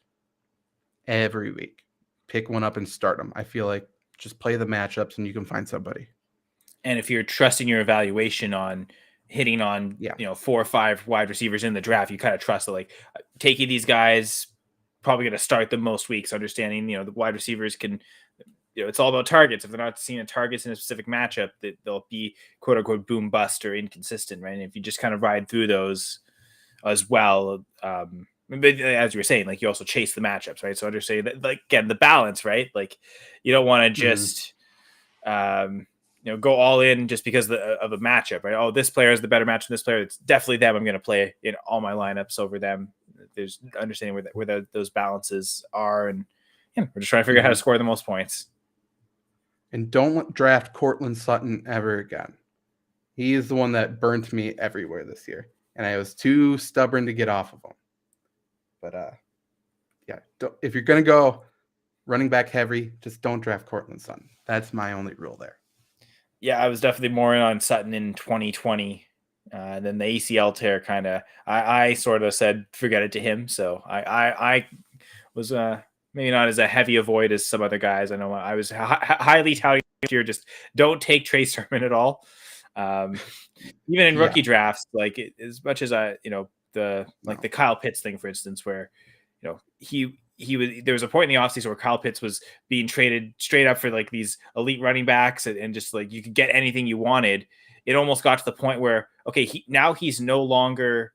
every week. Pick one up and start them. I feel like just play the matchups and you can find somebody. And if you're trusting your evaluation on hitting on 4 or 5 wide receivers in the draft, you kind of trust that like taking these guys probably going to start the most weeks, understanding the wide receivers can, it's all about targets. If they're not seeing targets in a specific matchup, that they'll be quote unquote boom bust or inconsistent, right? And if you just kind of ride through those as well, but as you were saying, like you also chase the matchups, right? So understand that, like, again, the balance, right? Like you don't want to just go all in just because of a matchup, right? Oh, this player is the better match than this player. It's definitely them. I'm going to play in all my lineups over them. There's understanding where those balances are, and we're just trying to figure out how to score the most points. And don't draft Cortland Sutton ever again. He is the one that burnt me everywhere this year, and I was too stubborn to get off of him. But if you're going to go running back heavy, just don't draft Cortland Sutton. That's my only rule there. Yeah, I was definitely more in on Sutton in 2020 than the ACL tear. Kind of, I sort of said forget it to him. So I was maybe not as a heavy avoid as some other guys. I know I was highly touting this year. Just don't take Trey Sermon at all. Even in rookie drafts, like as much as the Kyle Pitts thing, for instance, where there was a point in the offseason where Kyle Pitts was being traded straight up for like these elite running backs and just like you could get anything you wanted. It almost got to the point where, okay, now he's no longer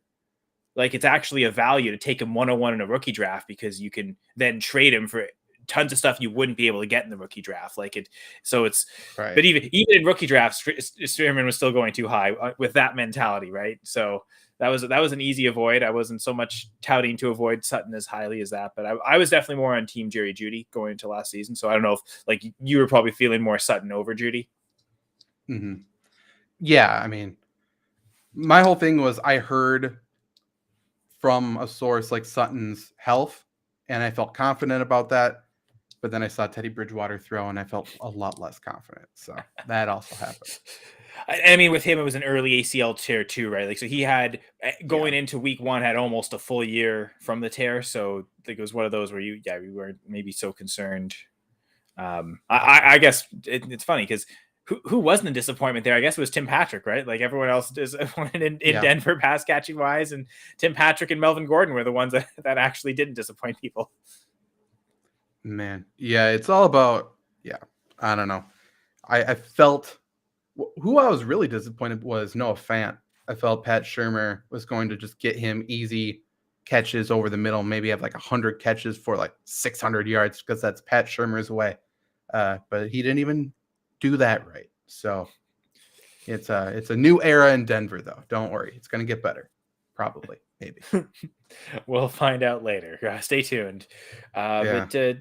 like, it's actually a value to take him 101 in a rookie draft because you can then trade him for tons of stuff you wouldn't be able to get in the rookie draft. Like it, so it's, right. But even in rookie drafts, Strierman was still going too high with that mentality. Right. So that was an easy avoid. I wasn't so much touting to avoid Sutton as highly as that, but I was definitely more on team Jerry Jeudy going into last season. So I don't know if like you were probably feeling more Sutton over Jeudy. Mm-hmm. Yeah. I mean, my whole thing was I heard from a source like Sutton's health and I felt confident about that. But then I saw Teddy Bridgewater throw and I felt a lot less confident. So that also happened. I mean, with him, it was an early ACL tear too, right? Like, so he had going into week 1 had almost a full year from the tear. So I think it was one of those where we weren't maybe so concerned. I guess it's funny because who wasn't a disappointment there? I guess it was Tim Patrick, right? Like everyone else disappointed in Denver pass catching wise, and Tim Patrick and Melvin Gordon were the ones that actually didn't disappoint people. Man, yeah, it's all about, I don't know. I felt who I was really disappointed was Noah Fant. I felt Pat Shurmur was going to just get him easy catches over the middle, maybe have like 100 catches for like 600 yards because that's Pat Shurmur's way. But he didn't even do that right. So it's a new era in Denver, though. Don't worry. It's going to get better, probably. maybe. We'll find out later. Stay tuned. Yeah. But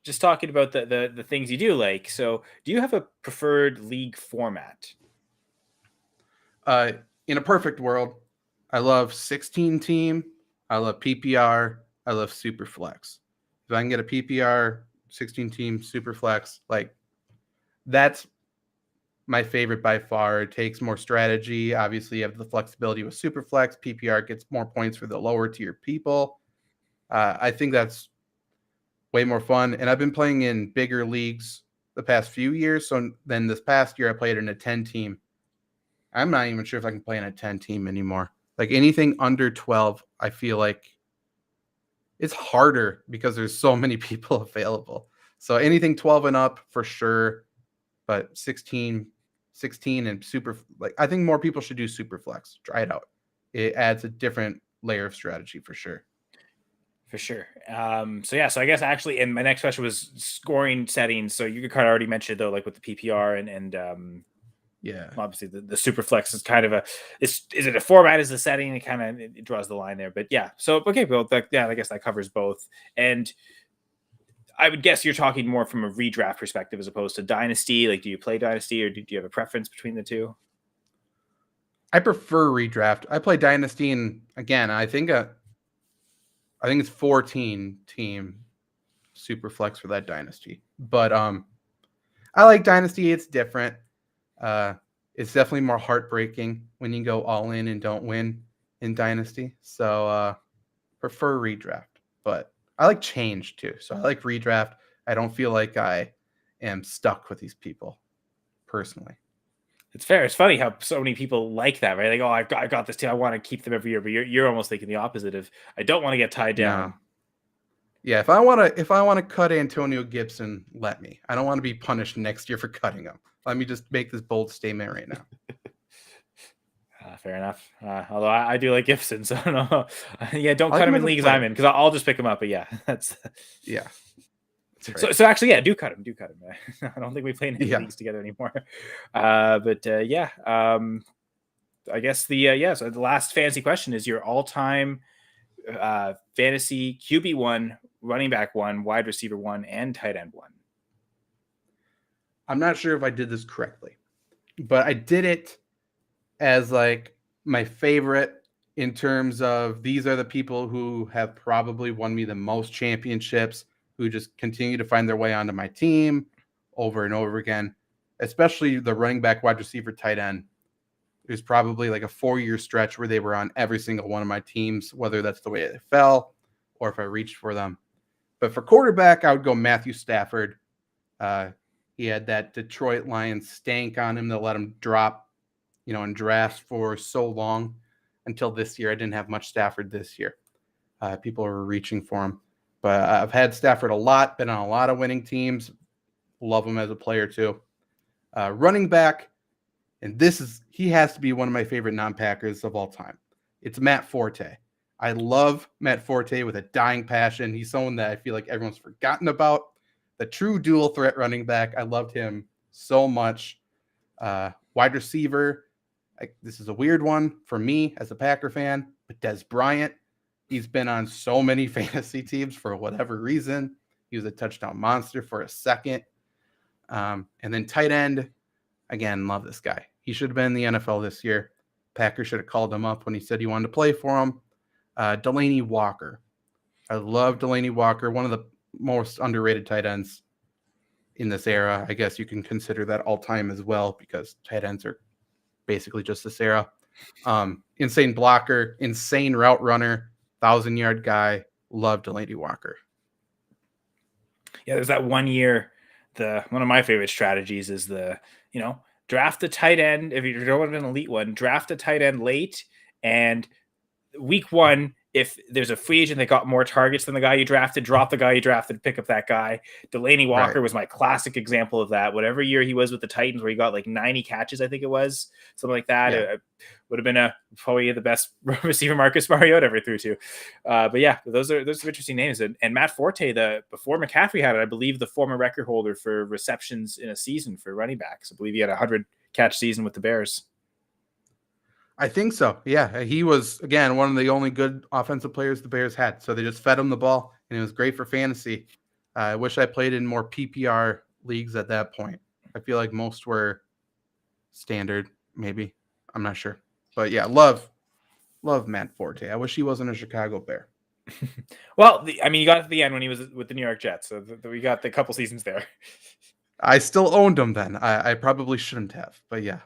just talking about the things you do like. So, do you have a preferred league format? Uh, in a perfect world, I love 16 team. I love PPR. I love super flex. If I can get a PPR 16 team super flex, like that's my favorite by far. It takes more strategy. Obviously, you have the flexibility with super flex. PPR gets more points for the lower tier people. I think that's way more fun. And I've been playing in bigger leagues the past few years. So then this past year, I played in a 10 team. I'm not even sure if I can play in a 10 team anymore. Like anything under 12, I feel like it's harder because there's so many people available. So anything 12 and up for sure, but 16 and super, like I think more people should do super flex. Try it out. It adds a different layer of strategy for sure. For sure. So yeah, so I guess actually, and my next question was scoring settings. So you kind of already mentioned though, like with the PPR and Yeah. obviously the super flex is kind of a is it a format, is the setting, it kind of it draws the line there. But yeah, so okay, well yeah, I guess that covers both. And I would guess you're talking more from a redraft perspective as opposed to dynasty. Like, do you play dynasty or do you have a preference between the two? I prefer redraft. I play Dynasty, and again, I think it's 14 team super flex for that Dynasty. But I like Dynasty. It's different. Uh, it's definitely more heartbreaking when you go all in and don't win in Dynasty. So prefer redraft. But I like change too. So I like redraft. I don't feel like I am stuck with these people personally. It's fair. It's funny how so many people like that, right? Like, oh, I've got this team. I want to keep them every year. But you're almost thinking the opposite of I don't want to get tied No. down. Yeah, if I want to cut Antonio Gibson, let me. I don't want to be punished next year for cutting him. Let me just make this bold statement right now. Fair enough. Although I do like Gibson, so I don't know. Yeah, don't I like cut him him as in a leagues I'm player. in because I'll just pick him up. But yeah, that's Yeah, that's right. so actually, yeah, do cut him. Do cut him. I don't think we play in any Yeah. leagues together anymore. But yeah, I guess yeah. So the last fantasy question is your all-time fantasy QB one, running back one, wide receiver one, and tight end one. I'm not sure if I did this correctly, but I did it as like my favorite in terms of these are the people who have probably won me the most championships, who just continue to find their way onto my team over and over again, especially the running back, wide receiver, tight end. There's probably like a 4-year stretch where they were on every single one of my teams, whether that's the way they fell or if I reached for them. But for quarterback, I would go Matthew Stafford. Uh, he had that Detroit Lions stank on him that let him drop, in drafts for so long until this year. I didn't have much Stafford this year. People were reaching for him. But I've had Stafford a lot, been on a lot of winning teams. Love him as a player too. Running back, and he has to be one of my favorite non-Packers of all time. It's Matt Forte. I love Matt Forte with a dying passion. He's someone that I feel like everyone's forgotten about. The true dual threat running back. I loved him so much. Wide receiver. This is a weird one for me as a Packer fan, but Dez Bryant. He's been on so many fantasy teams for whatever reason. He was a touchdown monster for a second. And then tight end. Again, love this guy. He should have been in the NFL this year. Packer should have called him up when he said he wanted to play for him. Delaney Walker. I love Delaney Walker, one of the most underrated tight ends in this era. I guess you can consider that all time as well because tight ends are basically just this era. Insane blocker, insane route runner, 1,000-yard guy. Love Delaney Walker. Yeah, there's that one year. One of my favorite strategies is draft a tight end. If you don't want an elite one, draft a tight end late, and week one, if there's a free agent that got more targets than the guy you drafted, drop the guy you drafted, pick up that guy. Delaney Walker was my classic example of that. Whatever year he was with the Titans, where he got like 90 catches, I think it was, something like that. Yeah. It would have been probably the best receiver Marcus Mariota ever threw to. But yeah, those are interesting names. And Matt Forte, before McCaffrey had it, I believe the former record holder for receptions in a season for running backs. I believe he had a 100 catch season with the Bears. I think so. Yeah, he was again one of the only good offensive players the Bears had. So they just fed him the ball, and it was great for fantasy. I wish I played in more PPR leagues at that point. I feel like most were standard, maybe. I'm not sure, but yeah, love Matt Forte. I wish he wasn't a Chicago Bear. Well, I mean, you got to the end when he was with the New York Jets, so we got the couple seasons there. I still owned him then. I probably shouldn't have, but yeah.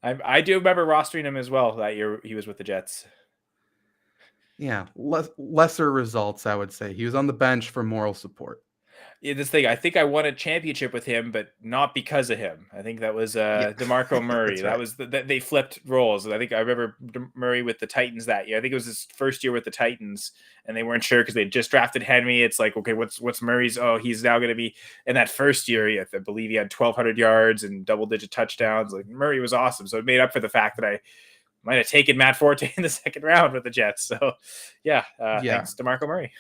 I do remember rostering him as well that year he was with the Jets. Yeah, lesser results, I would say. He was on the bench for moral support. Yeah, this thing, I think I won a championship with him, but not because of him. I think that was Yeah, DeMarco Murray. that's That right. was they flipped roles. I think I remember Murray with the Titans that year. I think it was his first year with the Titans, and they weren't sure because they just drafted Henry. It's like, okay, what's Murray's? Oh, he's now going to be in that first year. I believe he had 1,200 yards and double-digit touchdowns. Like Murray was awesome, so it made up for the fact that I might have taken Matt Forte in the second round with the Jets. So, yeah, Yeah. thanks DeMarco Murray.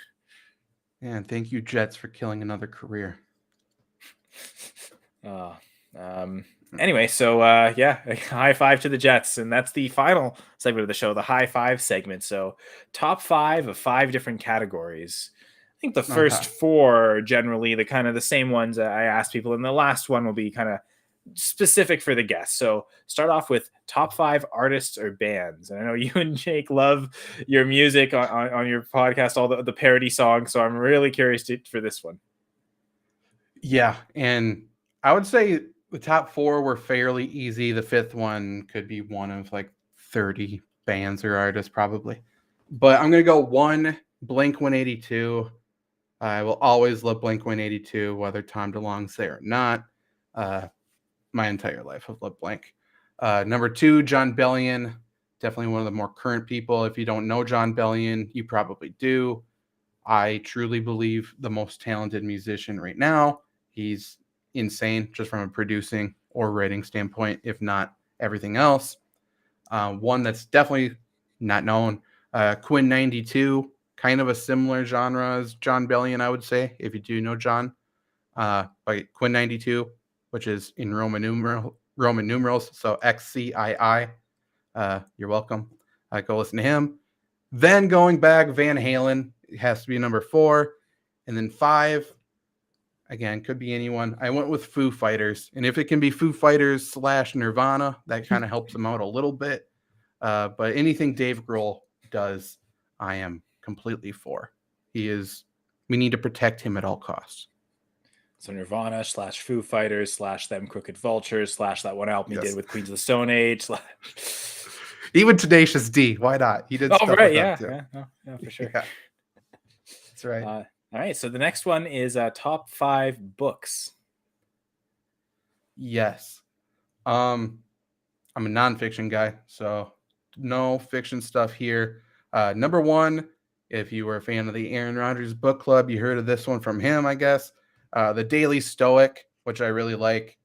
And thank you, Jets, for killing another career. Anyway, so yeah, high five to the Jets, and that's the final segment of the show, the high five segment. So top 5 of 5 different categories. I think the first Okay. 4 are generally the kind of the same ones I asked people, and the last one will be kind of specific for the guests. So start off with top 5 artists or bands. And I know you and Jake love your music on your podcast, all the parody songs. So I'm really curious for this one. Yeah, and I would say the top 4 were fairly easy. The 5th one could be one of like 30 bands or artists probably. But I'm going to go 1, Blink 182. I will always love Blink 182, whether Tom DeLonge's there or not. My entire life I've loved Blink. Number 2, John Bellion. Definitely one of the more current people. If you don't know John Bellion, you probably do. I truly believe the most talented musician right now. He's insane just from a producing or writing standpoint, if not everything else. One that's definitely not known, Quinn 92, kind of a similar genre as John Bellion, I would say, if you do know John. But Quinn 92, which is in Roman numerals, so XCII. You're welcome. Go listen to him. Then going back, Van Halen has to be number 4. And then 5, again, could be anyone. I went with Foo Fighters. And if it can be Foo Fighters / Nirvana, that kind of helps them out a little bit. But anything Dave Grohl does, I am completely for. We need to protect him at all costs. So Nirvana / Foo Fighters / Them Crooked Vultures / that one album he did with Queens of the Stone Age. Even Tenacious D. Why not? He did stuff right, with them too. Yeah, for sure. Yeah. That's right. All right, so the next one is top 5 books. Yes. I'm a nonfiction guy, so no fiction stuff here. Number 1, if you were a fan of the Aaron Rodgers book club, you heard of this one from him, I guess. The Daily Stoic, which I really like,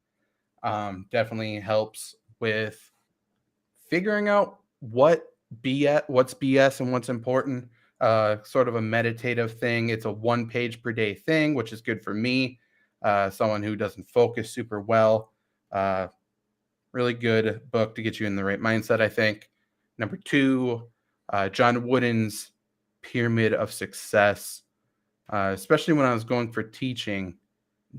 definitely helps with figuring out what's BS and what's important. Sort of a meditative thing. It's a 1-page per day thing, which is good for me, someone who doesn't focus super well. Really good book to get you in the right mindset, I think. Number 2, John Wooden's Pyramid of Success. Especially when I was going for teaching,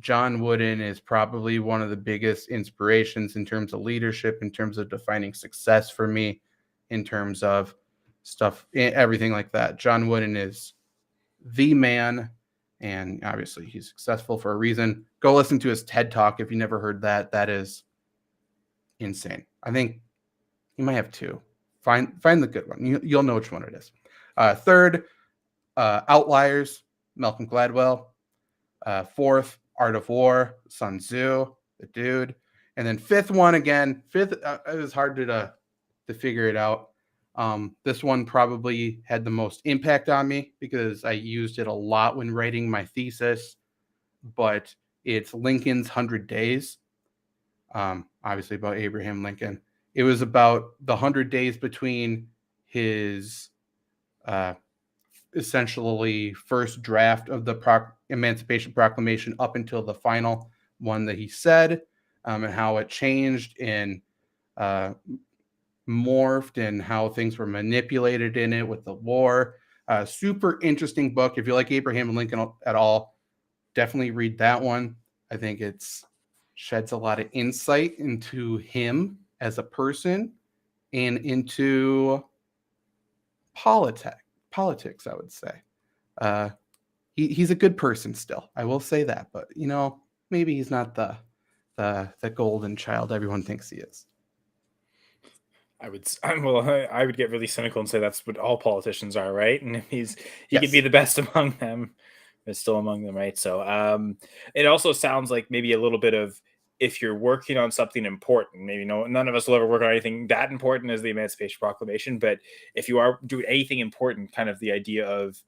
John Wooden is probably one of the biggest inspirations in terms of leadership, in terms of defining success for me, in terms of stuff, everything like that. John Wooden is the man, and obviously he's successful for a reason. Go listen to his TED Talk if you never heard that. That is insane. I think you might have 2. Find the good one. You'll know which one it is. 3rd, Outliers, Malcolm Gladwell. 4th, Art of War, Sun Tzu, the dude. And then 5th one again. 5th, it was hard to figure it out. This one probably had the most impact on me because I used it a lot when writing my thesis, but it's Lincoln's 100 Days. Obviously about Abraham Lincoln. It was about the 100 days between his essentially first draft of the Emancipation Proclamation up until the final one that he said, and how it changed in morphed and how things were manipulated in it with the war. Super interesting book. If you like Abraham Lincoln at all, definitely read that one. I think it's sheds a lot of insight into him as a person and into politics, I would say. He's a good person still. I will say that, but maybe he's not the golden child everyone thinks he is. I would get really cynical and say that's what all politicians are, right? And if he could be Yes. the best among them, but still among them, right? So it also sounds like maybe a little bit of, if you're working on something important, maybe none of us will ever work on anything that important as the Emancipation Proclamation, but if you are doing anything important, kind of the idea of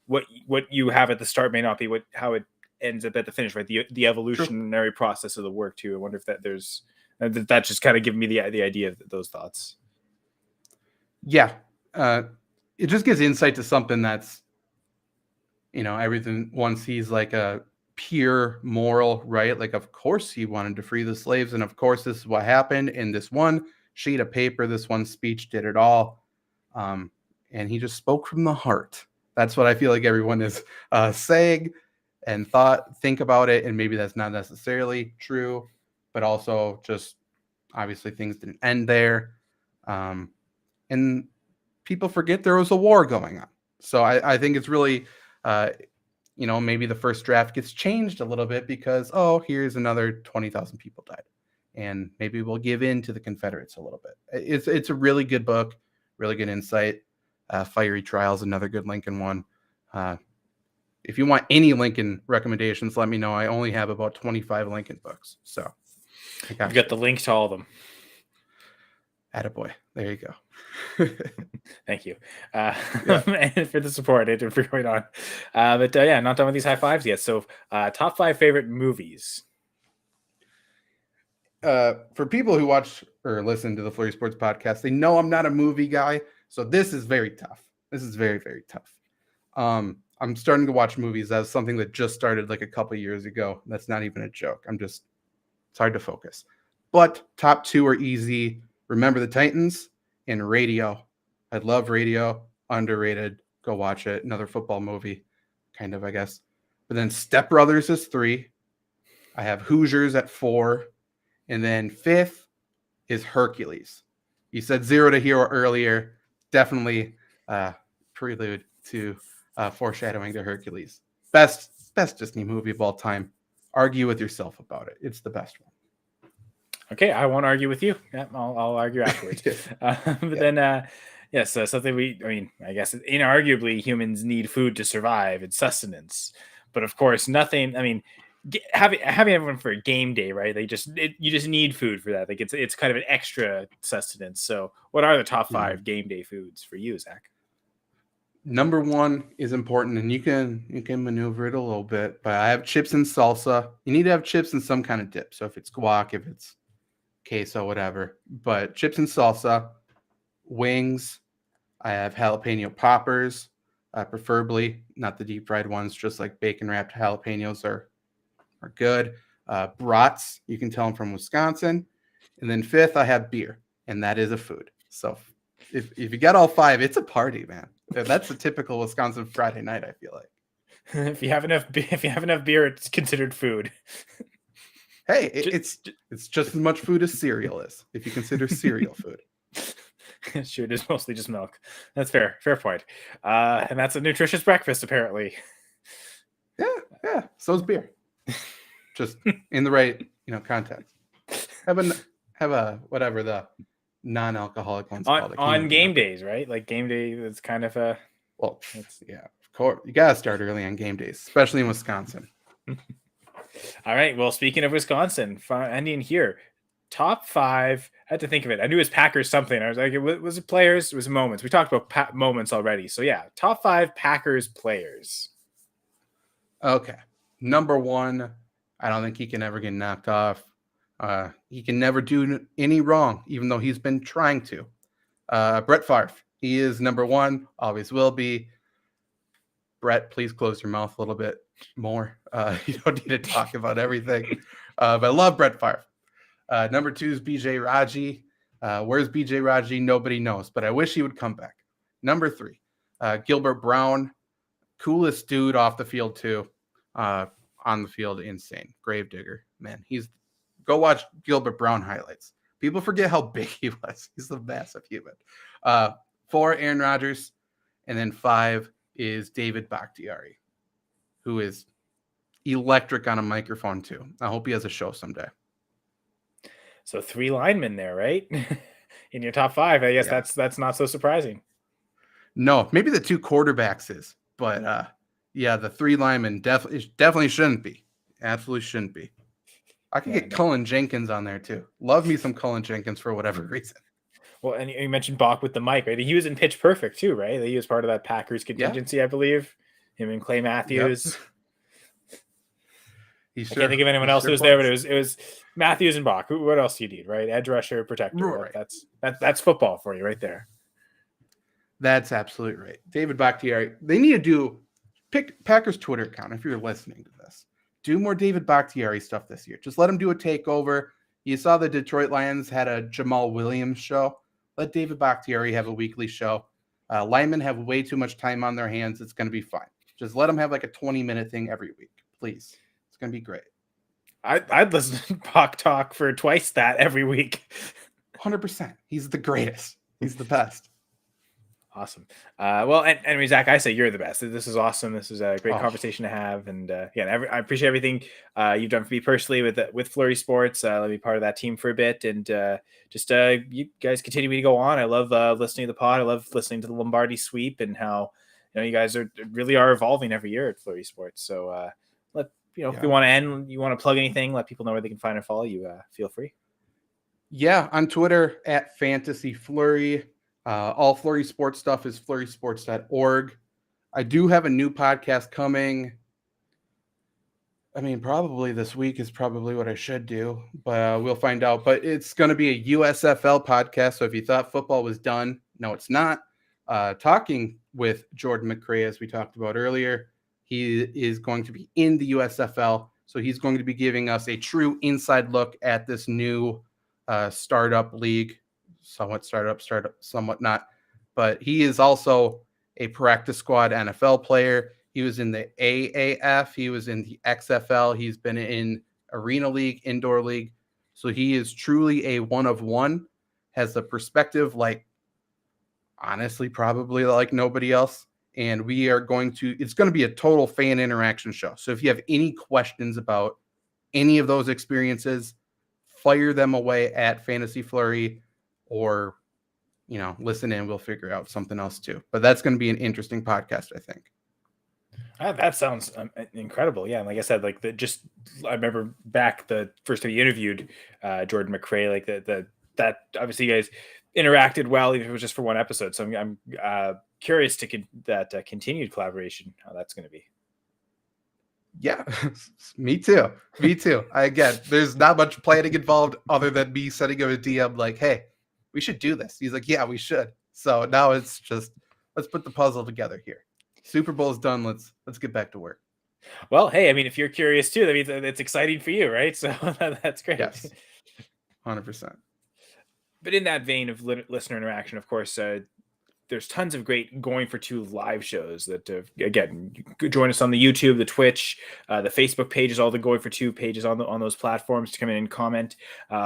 what you have at the start may not be how it ends up at the finish, right? The evolutionary process of the work too. I wonder if that just kind of giving me the idea of those thoughts. Yeah. It just gives insight to something that's, everything one sees like a pure moral, right? Like, of course he wanted to free the slaves, and of course this is what happened, and this one sheet of paper, this one speech did it all. And he just spoke from the heart. That's what I feel like everyone is saying and think about it, and maybe that's not necessarily true, but also just obviously things didn't end there. And people forget there was a war going on. So I think it's really, maybe the first draft gets changed a little bit because, here's another 20,000 people died. And maybe we'll give in to the Confederates a little bit. It's a really good book, really good insight. Fiery Trials, another good Lincoln one. If you want any Lincoln recommendations, let me know. I only have about 25 Lincoln books. So You've got the link to all of them. Attaboy. There you go. Thank you and for the support and for going on. But not done with these high fives yet. So top 5 favorite movies. For people who watch or listen to the Flurry Sports podcast, they know I'm not a movie guy. So this is very tough. This is very, very tough. I'm starting to watch movies. That's something that just started like a couple years ago. That's not even a joke. It's hard to focus. But top 2 are easy. Remember the Titans and Radio. I love Radio. Underrated. Go watch it. Another football movie, kind of, I guess. But then Step Brothers is 3. I have Hoosiers at 4. And then 5th is Hercules. You said Zero to Hero earlier. Definitely prelude to foreshadowing to Hercules. Best Disney movie of all time. Argue with yourself about it. It's the best one. Okay, I won't argue with you. Yeah, I'll argue afterwards. Then, yes, something I guess inarguably humans need food to survive. It's sustenance. But of course, nothing, having everyone for a game day, right? You just need food for that. Like it's kind of an extra sustenance. So what are the top 5 game day foods for you, Zach? Number 1 is important, and you can maneuver it a little bit, but I have chips and salsa. You need to have chips and some kind of dip. So if it's guac, if it's queso, whatever, but chips and salsa, wings. I have jalapeno poppers, preferably not the deep fried ones, just like bacon wrapped jalapenos are good. Brats, you can tell I'm from Wisconsin. And then 5th, I have beer, and that is a food. So if you got all 5, it's a party, man. That's a typical Wisconsin Friday night, I feel like. If you have enough beer, it's considered food. Hey, it's just as much food as cereal is, if you consider cereal food. Sure, it is mostly just milk. That's fair point. And that's a nutritious breakfast, apparently. Yeah. So's beer. Just in the right, context. Have a whatever the non-alcoholic one's called. On game days, right? Like game day is kind of a... Well, yeah, of course. You got to start early on game days, especially in Wisconsin. All right. Well, speaking of Wisconsin, ending here, top 5. I had to think of it. I knew it was Packers something. I was like, was it players? It was moments. We talked about moments already. So yeah, top 5 Packers players. Okay. Number 1, I don't think he can ever get knocked off. He can never do any wrong, even though he's been trying to. Brett Favre. He is number 1, always will be. Brett, please close your mouth a little bit more. You don't need to talk about everything. But I love Brett Favre. Number 2 is BJ Raji. Where's BJ Raji? Nobody knows, but I wish he would come back. Number 3, Gilbert Brown, coolest dude off the field too. On the field, insane. Gravedigger, man. Go watch Gilbert Brown highlights. People forget how big he was. He's a massive human. 4, Aaron Rodgers, and then 5 is David Bachdiari, who is electric on a microphone too. I hope he has a show someday. So 3 linemen there, right? In your top 5. I guess that's not so surprising. No, maybe the 2 quarterbacks is, but the 3 linemen definitely shouldn't be. Absolutely shouldn't be. I could get Cullen Jenkins on there too. Love me some Cullen Jenkins for whatever reason. Well, and you mentioned Bach with the mic, right? He was in Pitch Perfect too, right? He was part of that Packers contingency, I believe. Him and Clay Matthews. Yep. I can't think of anyone else who was there, but it was Matthews and Bach. What else do you need, right? Edge rusher, protector. Right. That's football for you right there. That's absolutely right. David Bachdiari. They need to pick Packers Twitter account if you're listening to this. Do more David Bachdiari stuff this year. Just let him do a takeover. You saw the Detroit Lions had a Jamal Williams show. Let David Bachdiari have a weekly show. Linemen have way too much time on their hands. It's going to be fine. Just let them have like a 20-minute thing every week, please. It's going to be great. I'd listen to Bach talk for twice that every week. 100%. He's the greatest. He's the best. Awesome. Well, and Zach, I say you're the best. This is awesome. This is a great conversation to have, and I appreciate everything you've done for me personally with Flurry Sports. Let me be part of that team for a bit, and you guys continue to go on. I love listening to the pod. I love listening to the Lombardi Sweep and how you guys really are evolving every year at Flurry Sports. So if you want to end, you want to plug anything, let people know where they can find and follow you. Feel free. Yeah, on Twitter at Fantasy Flurry. All Flurry Sports stuff is flurrysports.org. I do have a new podcast coming. I mean, probably this week is probably what I should do, but we'll find out. But it's going to be a USFL podcast. So if you thought football was done, no, it's not. Talking with Jordan McRae, as we talked about earlier, he is going to be in the USFL. So he's going to be giving us a true inside look at this new startup league. Somewhat startup, somewhat not. But he is also a practice squad NFL player. He was in the AAF. He was in the XFL. He's been in Arena League, Indoor League. So he is truly a one of one. Has the perspective honestly, probably like nobody else. And it's going to be a total fan interaction show. So if you have any questions about any of those experiences, fire them away at Fantasy Flurry. Or, listen in. We'll figure out something else too. But that's going to be an interesting podcast, I think. That sounds incredible. Yeah, and like I said, I remember back the first time you interviewed Jordan McRae, that obviously you guys interacted well, even if it was just for one episode. So I'm curious to that continued collaboration, how that's going to be. Yeah, me too. There's not much planning involved other than me sending him a DM like, hey, we should do this. He's like, yeah, we should. So now it's just, let's put the puzzle together here. Super Bowl's done. Let's get back to work. Well, hey, I mean, if you're curious too, that means it's exciting for you, right? So that's great. Yes, 100%. But in that vein of listener interaction, of course, there's tons of great Going for Two live shows that, again, you could join us on the YouTube, the Twitch, the Facebook pages, all the Going for Two pages on those platforms to come in and comment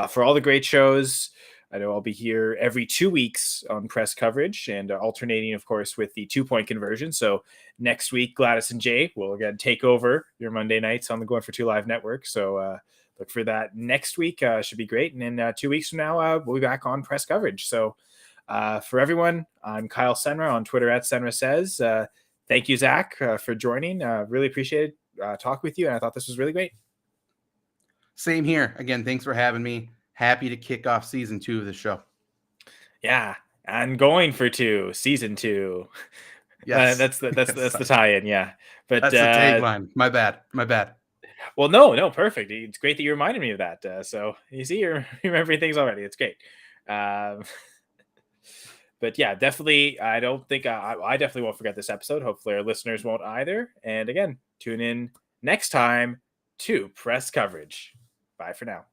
for all the great shows. I know I'll be here every 2 weeks on press coverage and alternating, of course, with the 2-point conversion. So next week, Gladys and Jay will again take over your Monday nights on the Going for Two Live network. So look for that next week. Should be great. And then 2 weeks from now, we'll be back on press coverage. So for everyone, I'm Kyle Senra on Twitter at Senra Says. Thank you, Zach, for joining. Really appreciated talking with you. And I thought this was really great. Same here. Again, thanks for having me. Happy to kick off season 2 of the show. Yeah, and Going for Two, season 2. Yes, that's the tie-in. Yeah, but that's the tagline. My bad. Well, no, perfect. It's great that you reminded me of that. So you see, you're remembering things already. It's great. But yeah, definitely. I don't think I definitely won't forget this episode. Hopefully, our listeners won't either. And again, tune in next time to press coverage. Bye for now.